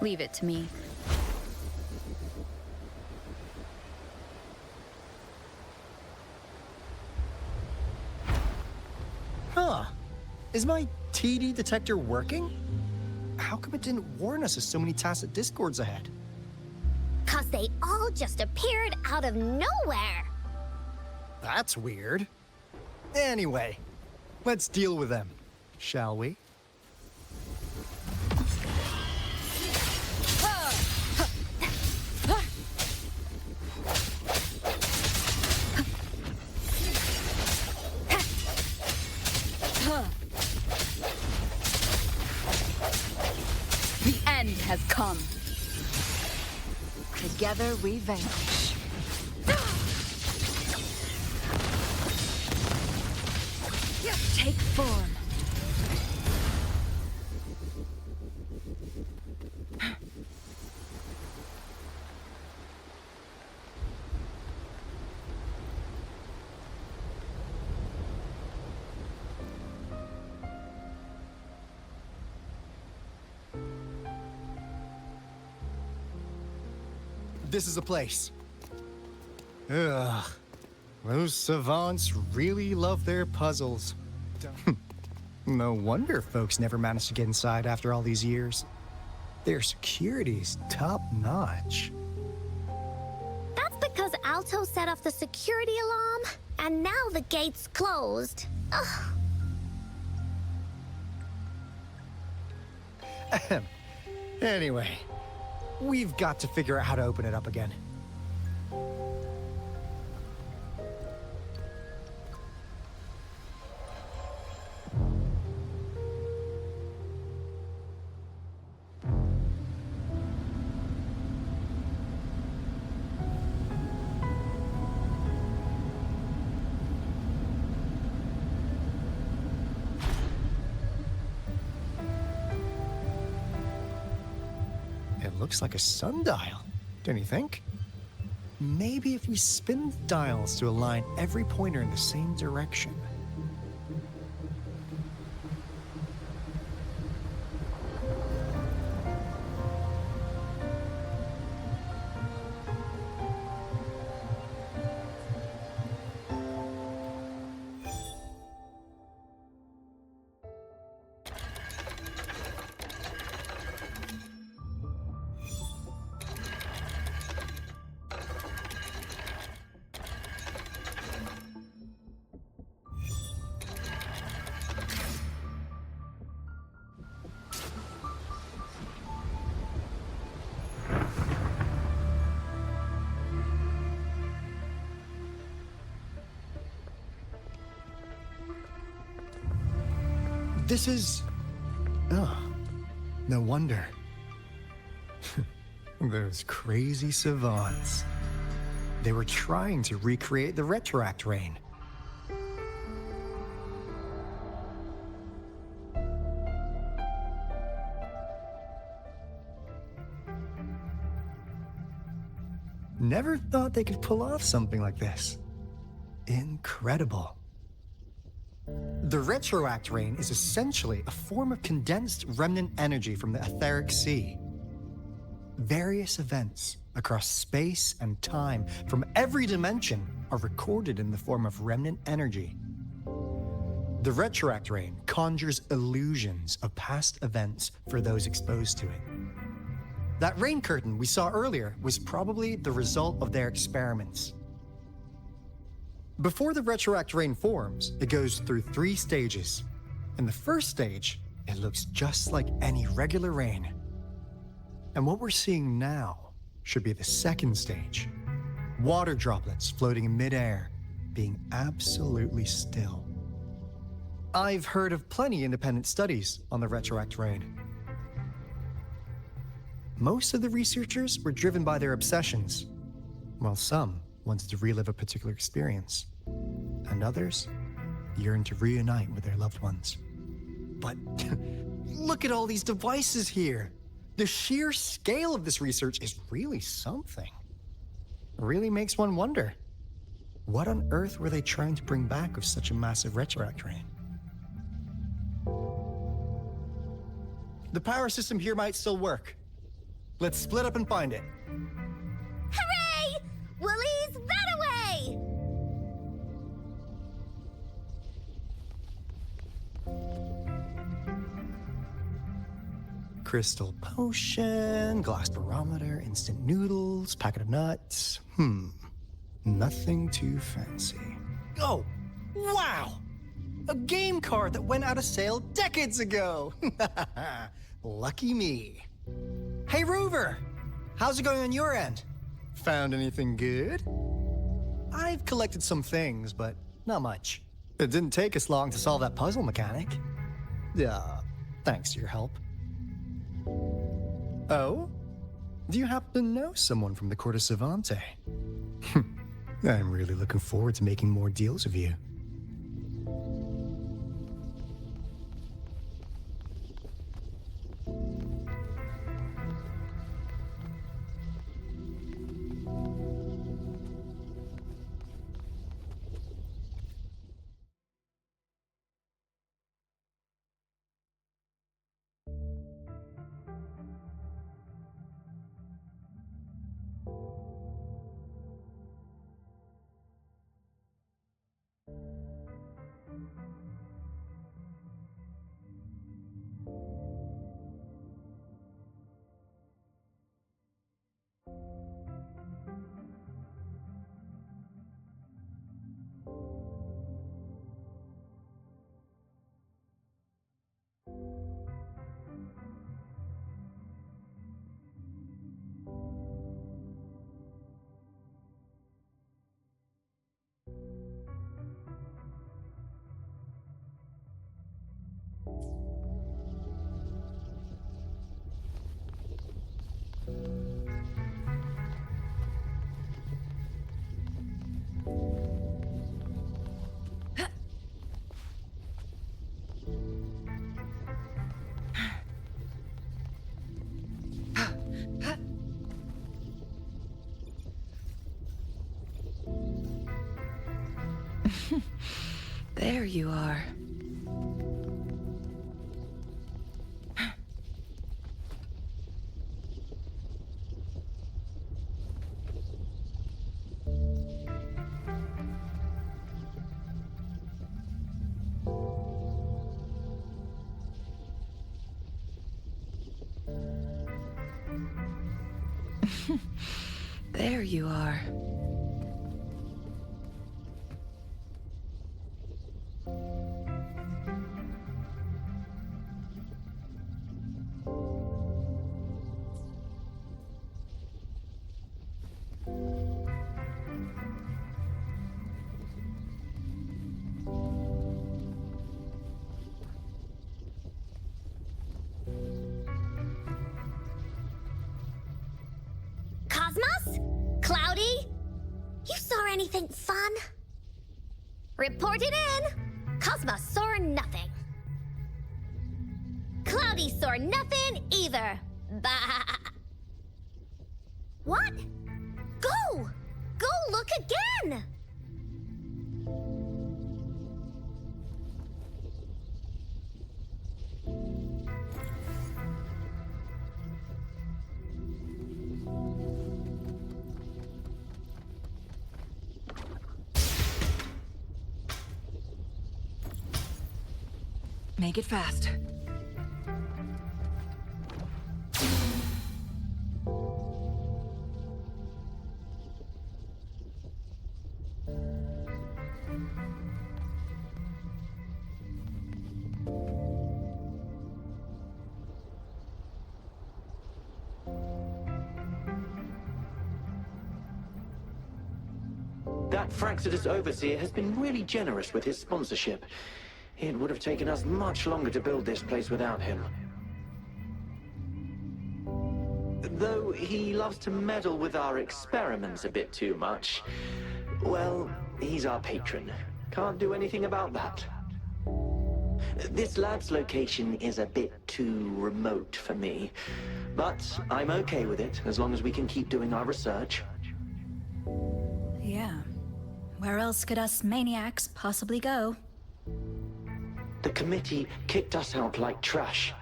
Leave it to me. Huh. Is my TD detector working? How come it didn't warn us of so many tacit discords ahead? 'Cause they all just appeared out of nowhere. That's weird. Anyway, let's deal with them, shall we? The end has come. Together we vanquish. Take form. This is the place. Ugh. Those savants really love their puzzles. No wonder folks never managed to get inside after all these years. Their security's top-notch. That's because Alto set off the security alarm, and now the gate's closed. Ugh. Anyway, We've got to figure out how to open it up again. It looks like a sundial, don't you think? Maybe if we spin the dials to align every pointer in the same direction. This is... Oh, no wonder. Those crazy savants. They were trying to recreate the Retroact rain. Never thought they could pull off something like this. Incredible. The Retroact rain is essentially a form of condensed remnant energy from the etheric sea. Various events across space and time from every dimension are recorded in the form of remnant energy. The Retroact rain conjures illusions of past events for those exposed to it. That rain curtain we saw earlier was probably the result of their experiments. Before the Retroact rain forms, it goes through 3 stages. In the first stage, it looks just like any regular rain. And what we're seeing now should be the second stage. Water droplets floating in midair, being absolutely still. I've heard of plenty independent studies on the Retroact rain. Most of the researchers were driven by their obsessions, while some wanted to relive a particular experience, and others yearned to reunite with their loved ones. But look at all these devices here. The sheer scale of this research is really something. It really makes one wonder, what on earth were they trying to bring back with such a massive Retroact rain? The power system here might still work. Let's split up and find it. Hooray! Willie's Runaway! Crystal potion, glass barometer, instant noodles, packet of nuts. Nothing too fancy. Oh, wow! A game card that went out of sale decades ago! Lucky me. Hey, Rover! How's it going on your end? Found anything good? I've collected some things, but not much. It didn't take us long to solve that puzzle mechanic. Thanks to your help. Oh? Do you happen to know someone from the court of Savantae? I'm really looking forward to making more deals with you. There you are. There you are. Cosmos? Cloudy? You saw anything fun? Report it in! Cosmos saw nothing. Cloudy saw nothing either. Bah! What? Go! Go look again! Make it fast. That Fractsidus overseer has been really generous with his sponsorship. It would have taken us much longer to build this place without him. Though he loves to meddle with our experiments a bit too much. Well, he's our patron. Can't do anything about that. This lab's location is a bit too remote for me. But I'm okay with it, as long as we can keep doing our research. Yeah. Where else could us maniacs possibly go? The committee kicked us out like trash.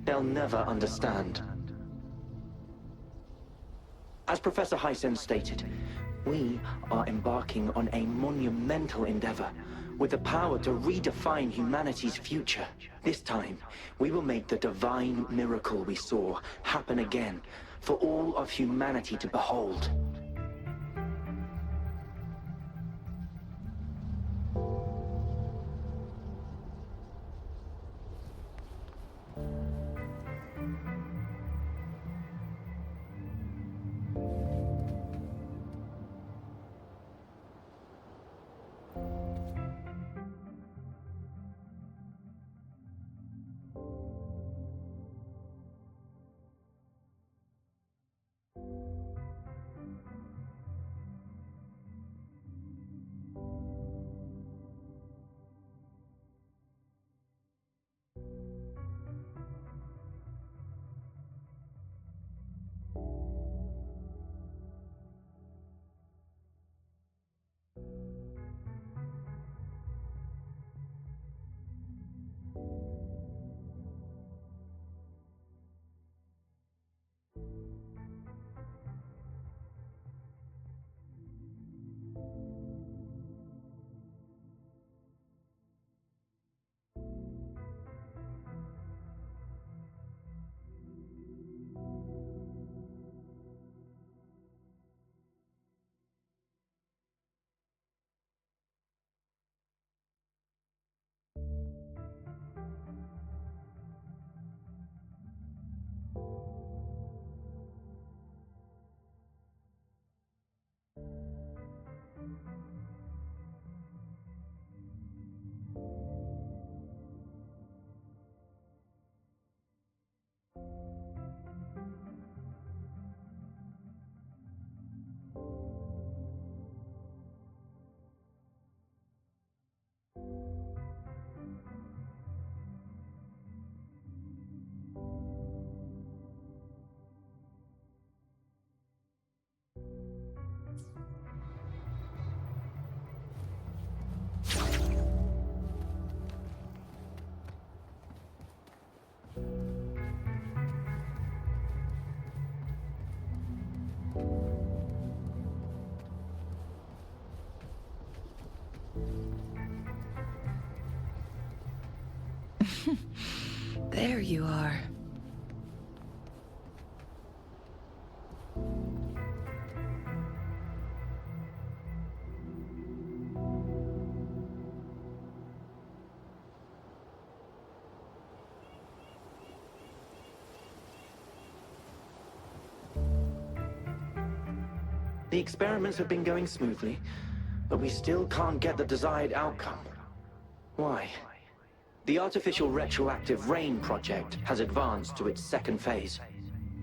They'll never understand. As Professor Hysen stated, we are embarking on a monumental endeavor with the power to redefine humanity's future. This time, we will make the divine miracle we saw happen again for all of humanity to behold. There you are. The experiments have been going smoothly, but we still can't get the desired outcome. Why? The artificial retroactive rain project has advanced to its second phase.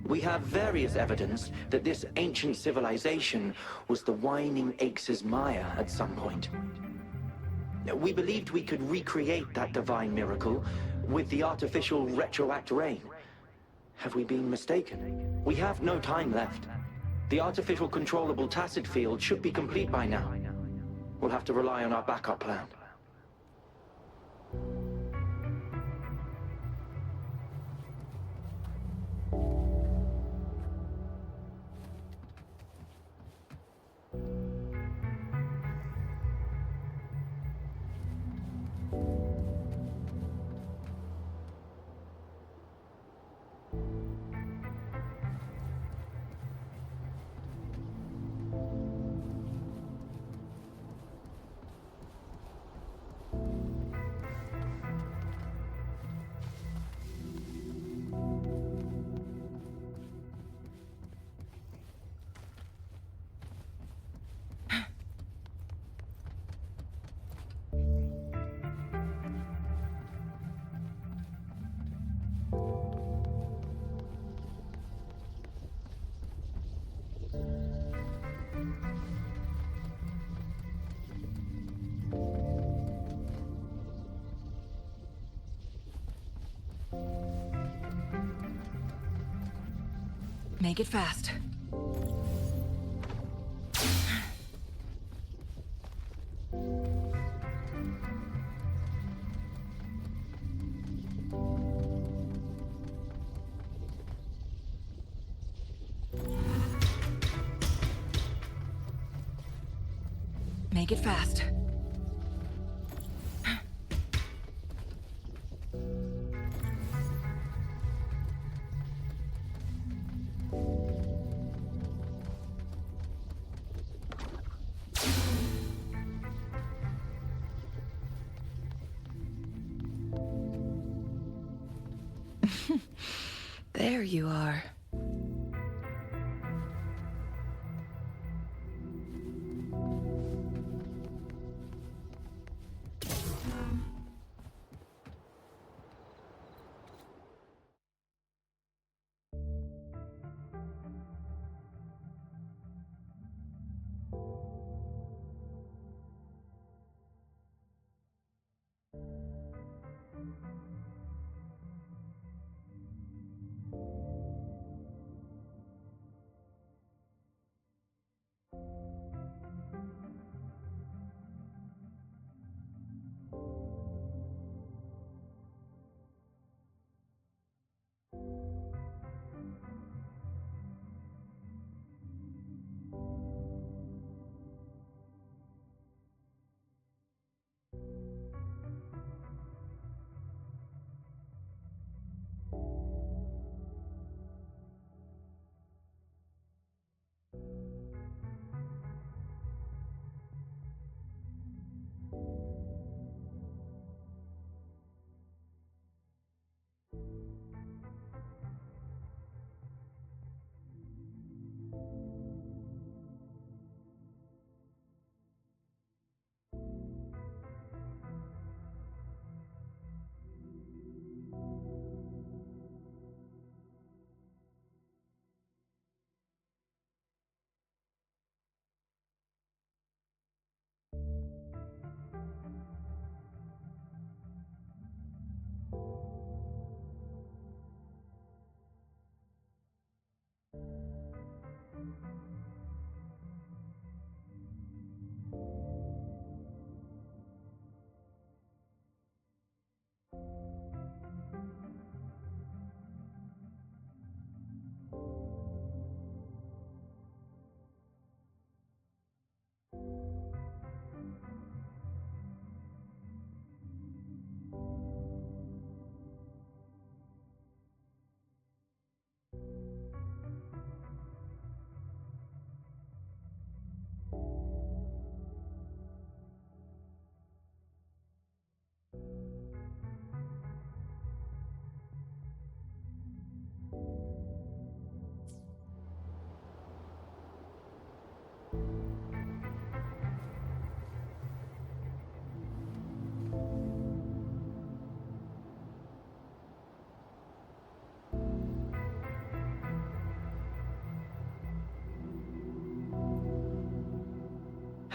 We have various evidence that this ancient civilization was the Whining Aches' Maya at some point. We believed we could recreate that divine miracle with the artificial retroact rain. Have we been mistaken? We have no time left. The artificial controllable tacit field should be complete by now. We'll have to rely on our backup plan. Make it fast. Make it fast. There you are.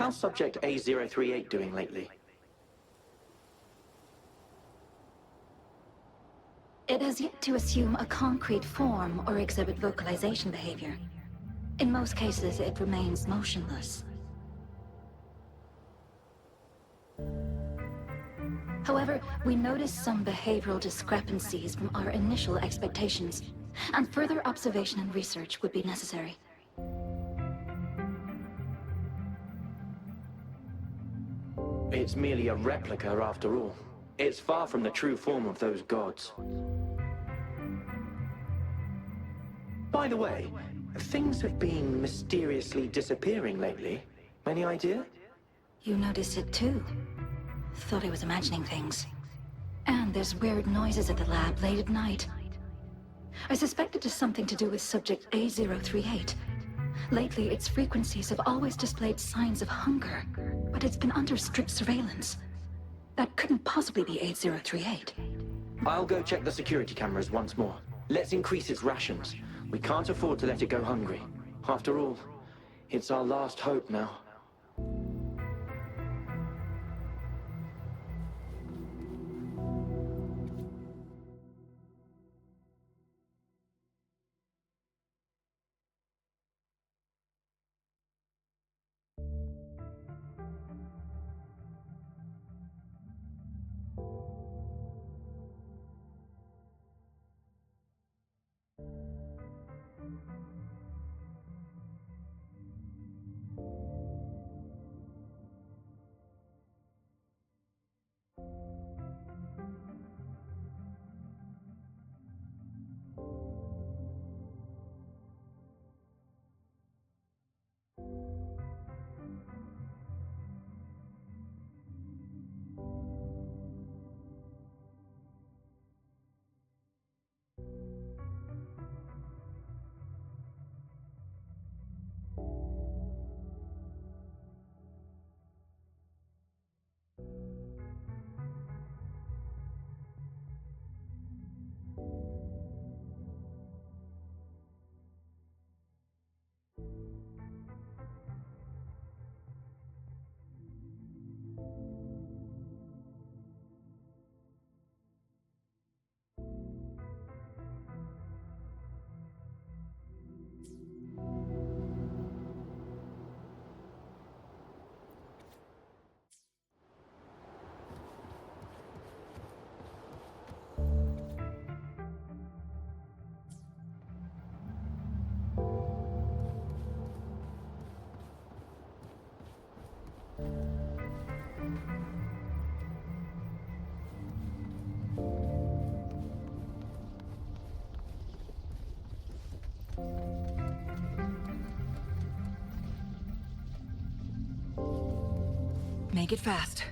How's Subject A038 doing lately? It has yet to assume a concrete form or exhibit vocalization behavior. In most cases, it remains motionless. However, we noticed some behavioral discrepancies from our initial expectations, and further observation and research would be necessary. It's merely a replica after all. It's far from the true form of those gods. By the way, things have been mysteriously disappearing lately. Any idea? You noticed it too. Thought I was imagining things. And there's weird noises at the lab late at night. I suspect it is something to do with Subject A038. Lately, its frequencies have always displayed signs of hunger, but it's been under strict surveillance. That couldn't possibly be A038. I'll go check the security cameras once more. Let's increase its rations. We can't afford to let it go hungry. After all, it's our last hope now. Make it fast.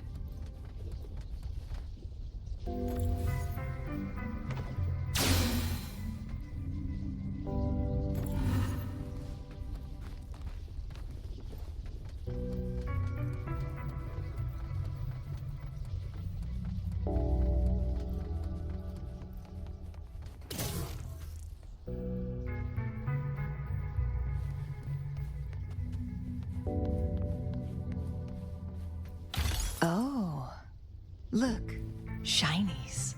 Oh, look, shinies.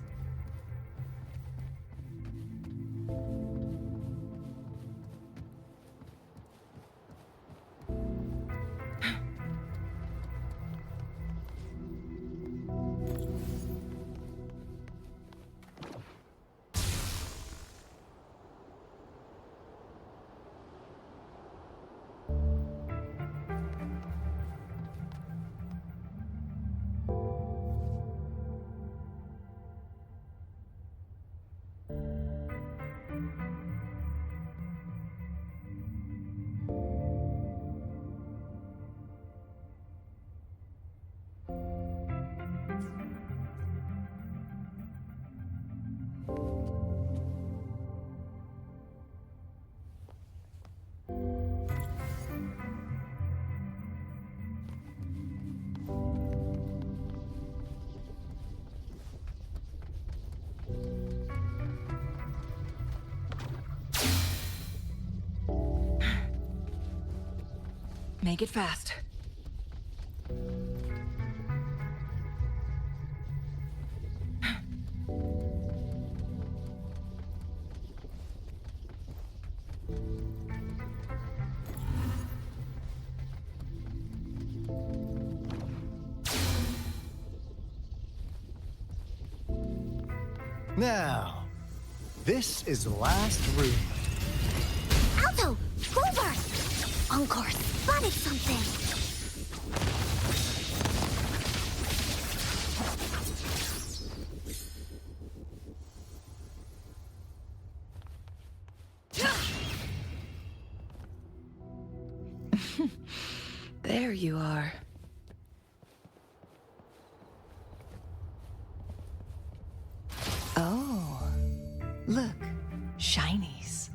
Make it fast. Now, this is the last room. Alto! Rover! Encore spotted something! There you are. Oh, look, shinies.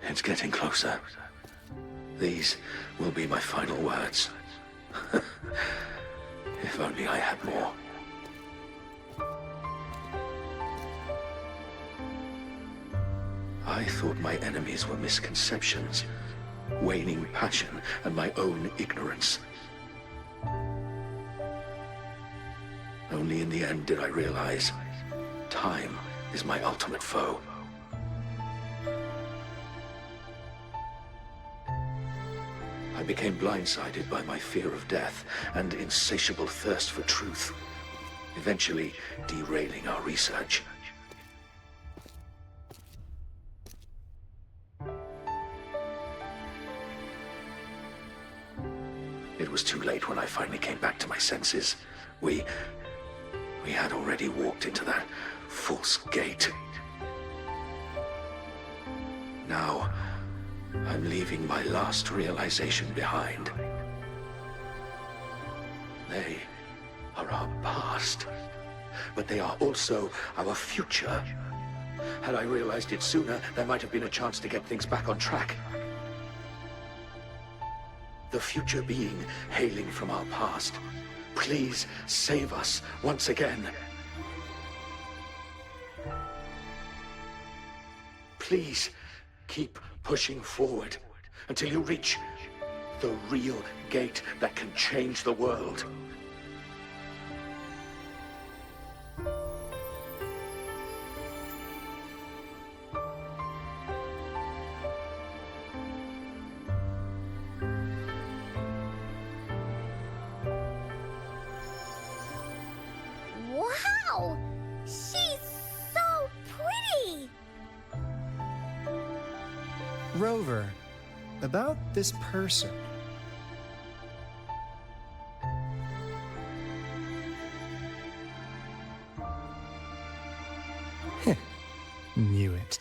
It's getting closer. These will be my final words. If only I had more. I thought my enemies were misconceptions, waning passion, and my own ignorance. Only in the end did I realize time is my ultimate foe. I became blindsided by my fear of death and insatiable thirst for truth, eventually derailing our research. It was too late when I finally came back to my senses. We had already walked into that false gate. Now, I'm leaving my last realization behind. They are our past, but they are also our future. Had I realized it sooner, there might have been a chance to get things back on track. The future being hailing from our past. Please save us once again. Please keep pushing forward until you reach the real gate that can change the world. Wow! She's so pretty! Rover, about this person. Knew it.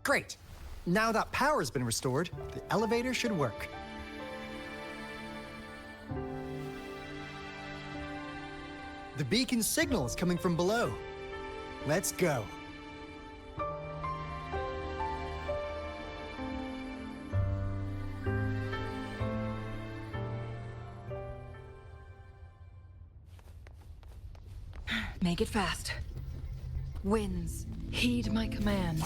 Great! Now that power's been restored, the elevator should work. The beacon signal is coming from below. Let's go. Make it fast. Winds, heed my command.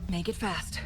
Make it fast.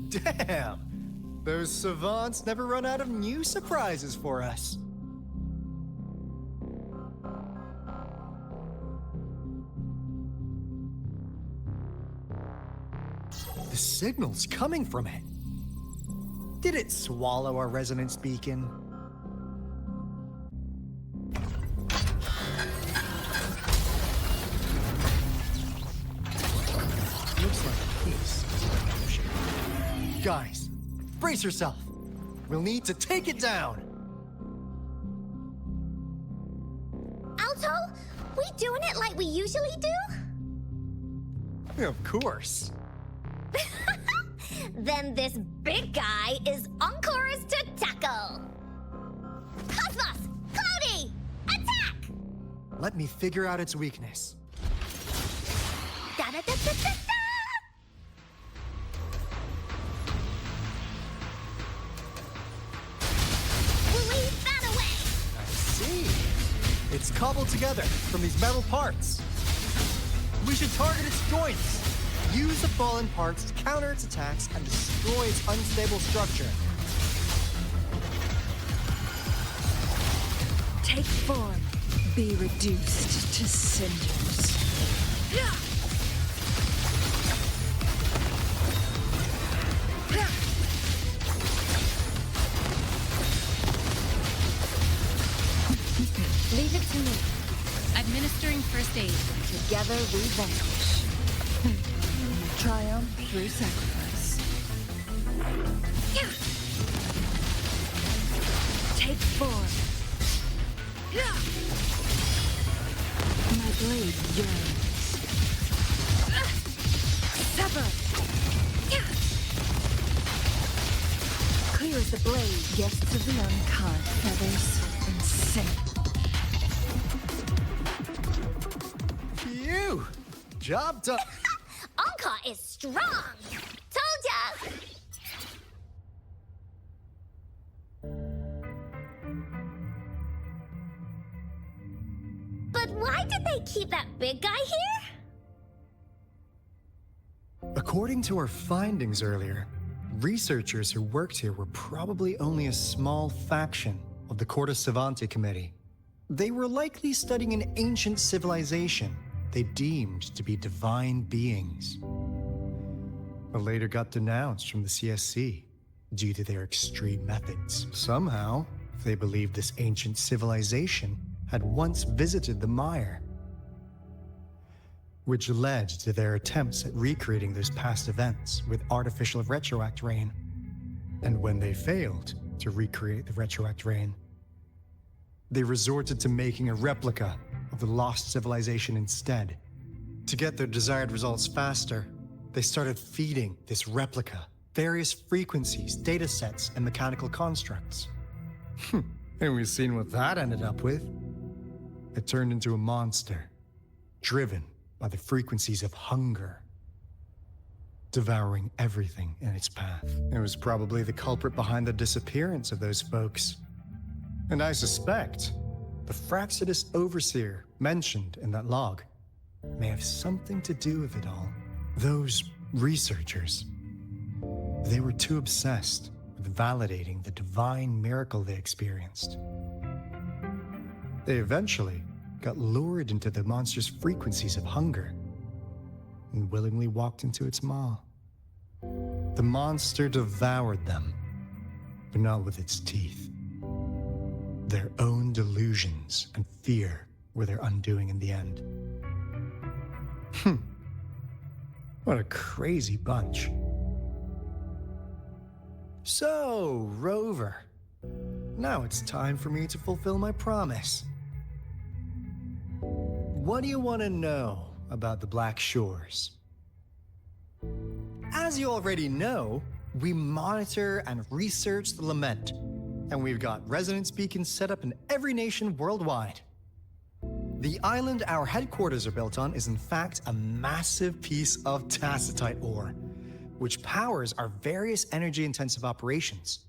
Damn! Those savants never run out of new surprises for us. The signal's coming from it. Did it swallow our resonance beacon? Looks like a piece is in motion. Guys, brace yourself. We'll need to take it down. Alto, we doing it like we usually do? Of course. Then this big guy is Encore's to tackle. Cosmos, Cloudy, attack! Let me figure out its weakness. Da-da-da-da-da-da! Release that away! I see. It's cobbled together from these metal parts. We should target its joints. Use the fallen parts to counter its attacks and destroy its unstable structure. Take form. Be reduced to cinders. Leave it to me. Administering first aid. Together we vanquish. Triumph through sacrifice. Take form. My blade yearns. Sever. Clear as the blade, guests of the unkind feathers and sing. Phew! Job done. Encore is strong! Told ya! But why did they keep that big guy here? According to our findings earlier, researchers who worked here were probably only a small faction of the Court of Savantae committee. They were likely studying an ancient civilization they deemed to be divine beings, but later got denounced from the CSC due to their extreme methods. Somehow, they believed this ancient civilization had once visited the mire, which led to their attempts at recreating those past events with artificial Retroact rain. And when they failed to recreate the Retroact rain, they resorted to making a replica of the lost civilization instead. To get their desired results faster, they started feeding this replica various frequencies, datasets, and mechanical constructs. And we've seen what that ended up with. It turned into a monster, driven by the frequencies of hunger, devouring everything in its path. It was probably the culprit behind the disappearance of those folks. And I suspect the Fractsidus overseer mentioned in that log may have something to do with it all. Those researchers, they were too obsessed with validating the divine miracle they experienced. They eventually got lured into the monster's frequencies of hunger and willingly walked into its maw. The monster devoured them, but not with its teeth. Their own delusions and fear were their undoing in the end. What a crazy bunch. So, Rover, now it's time for me to fulfill my promise. What do you want to know about the Black Shores? As you already know, we monitor and research the Lament, and we've got resonance beacons set up in every nation worldwide. The island our headquarters are built on is in fact a massive piece of tacitite ore, which powers our various energy-intensive operations.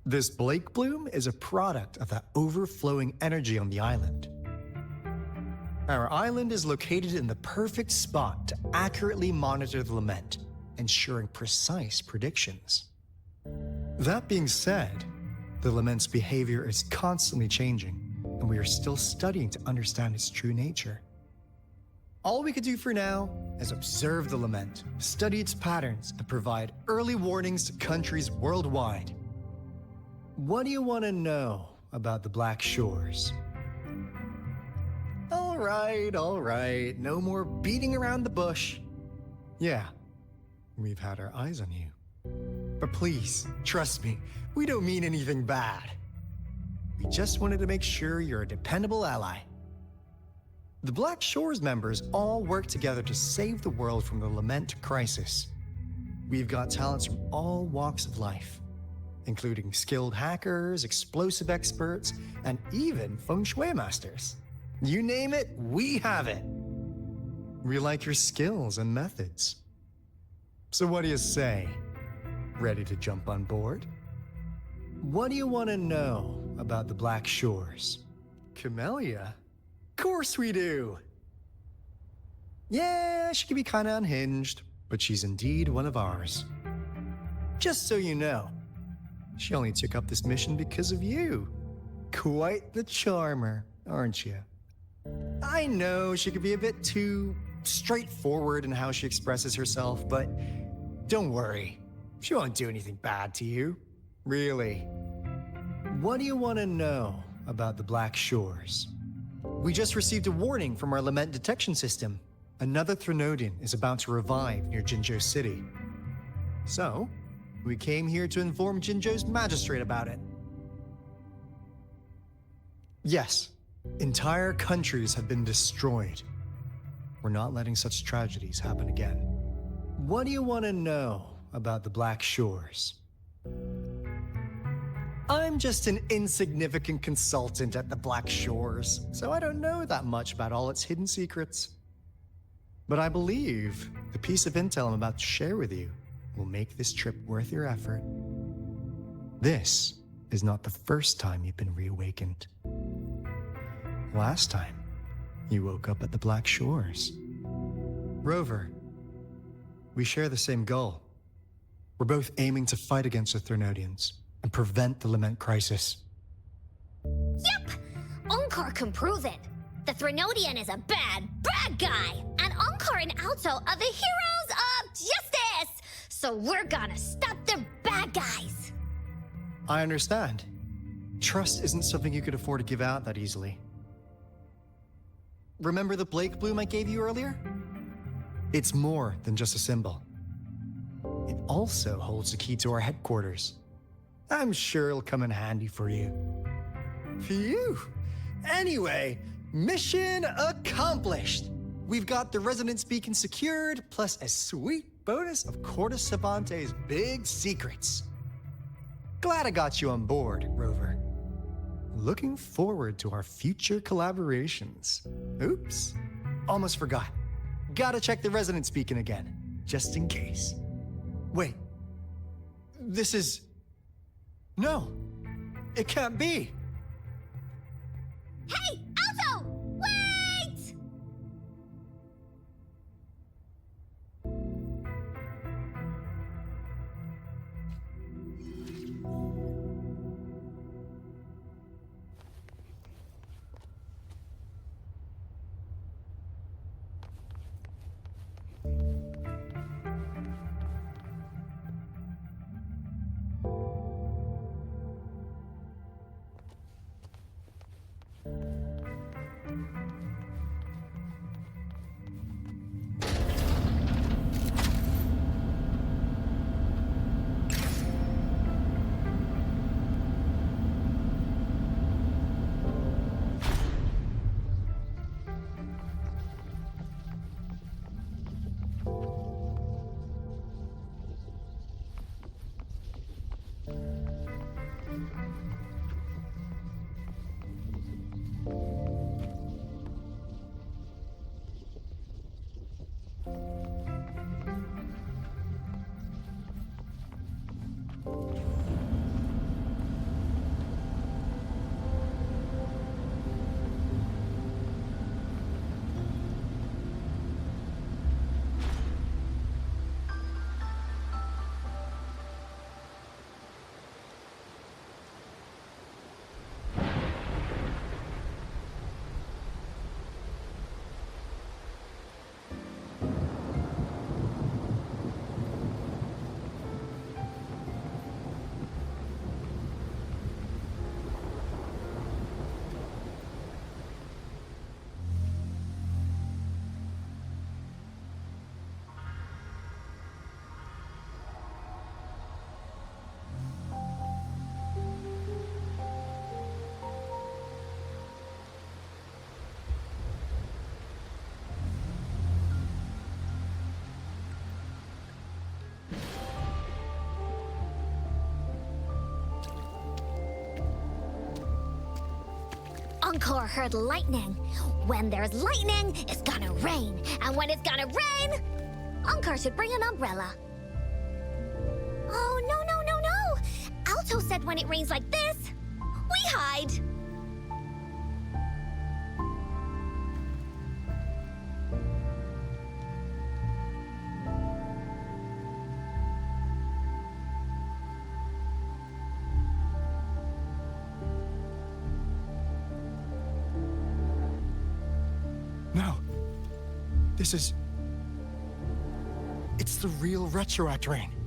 This Blake Bloom is a product of that overflowing energy on the island. Our island is located in the perfect spot to accurately monitor the Lament, ensuring precise predictions. That being said, the lament's behavior is constantly changing, and we are still studying to understand its true nature. All we could do for now is observe the lament, study its patterns, and provide early warnings to countries worldwide. What do you want to know about the Black Shores? All right, no more beating around the bush. Yeah, we've had our eyes on you. But please, trust me, we don't mean anything bad. We just wanted to make sure you're a dependable ally. The Black Shores members all work together to save the world from the Lament crisis. We've got talents from all walks of life, including skilled hackers, explosive experts, and even feng shui masters. You name it, we have it. We like your skills and methods. So what do you say? Ready to jump on board? What do you want to know about the Black Shores? Camellya? Of course we do! Yeah, she can be kinda unhinged, but she's indeed one of ours. Just so you know, she only took up this mission because of you. Quite the charmer, aren't you? I know she could be a bit too straightforward in how she expresses herself, but don't worry. She won't do anything bad to you. Really. What do you want to know about the Black Shores? We just received a warning from our lament detection system. Another Threnodian is about to revive near Jinzhou City. So, we came here to inform Jinzhou's magistrate about it. Yes, entire countries have been destroyed. We're not letting such tragedies happen again. What do you want to know about the Black Shores? I'm just an insignificant consultant at the Black Shores, so I don't know that much about all its hidden secrets. But I believe the piece of intel I'm about to share with you will make this trip worth your effort. This is not the first time you've been reawakened. Last time, you woke up at the Black Shores. Rover, we share the same goal. We're both aiming to fight against the Threnodians and prevent the Lament crisis. Yep! Encore can prove it. The Threnodian is a bad, bad guy, and Encore and Alto are the heroes of justice! So we're gonna stop the bad guys! I understand. Trust isn't something you could afford to give out that easily. Remember the Blake bloom I gave you earlier? It's more than just a symbol. It also holds the key to our headquarters. I'm sure it'll come in handy for you. Phew! Anyway, mission accomplished! We've got the resonance beacon secured, plus a sweet bonus of Cortus Savantae's big secrets. Glad I got you on board, Rover. Looking forward to our future collaborations. Oops, almost forgot. Gotta check the resonance beacon again, just in case. Wait, this is... No, it can't be. Hey, Alto! Wait! Encore heard lightning. When there's lightning, it's gonna rain. And when it's gonna rain, Encore should bring an umbrella. Oh, no. Alto said when it rains like this, we hide. No. This is... It's the real Retroact rain.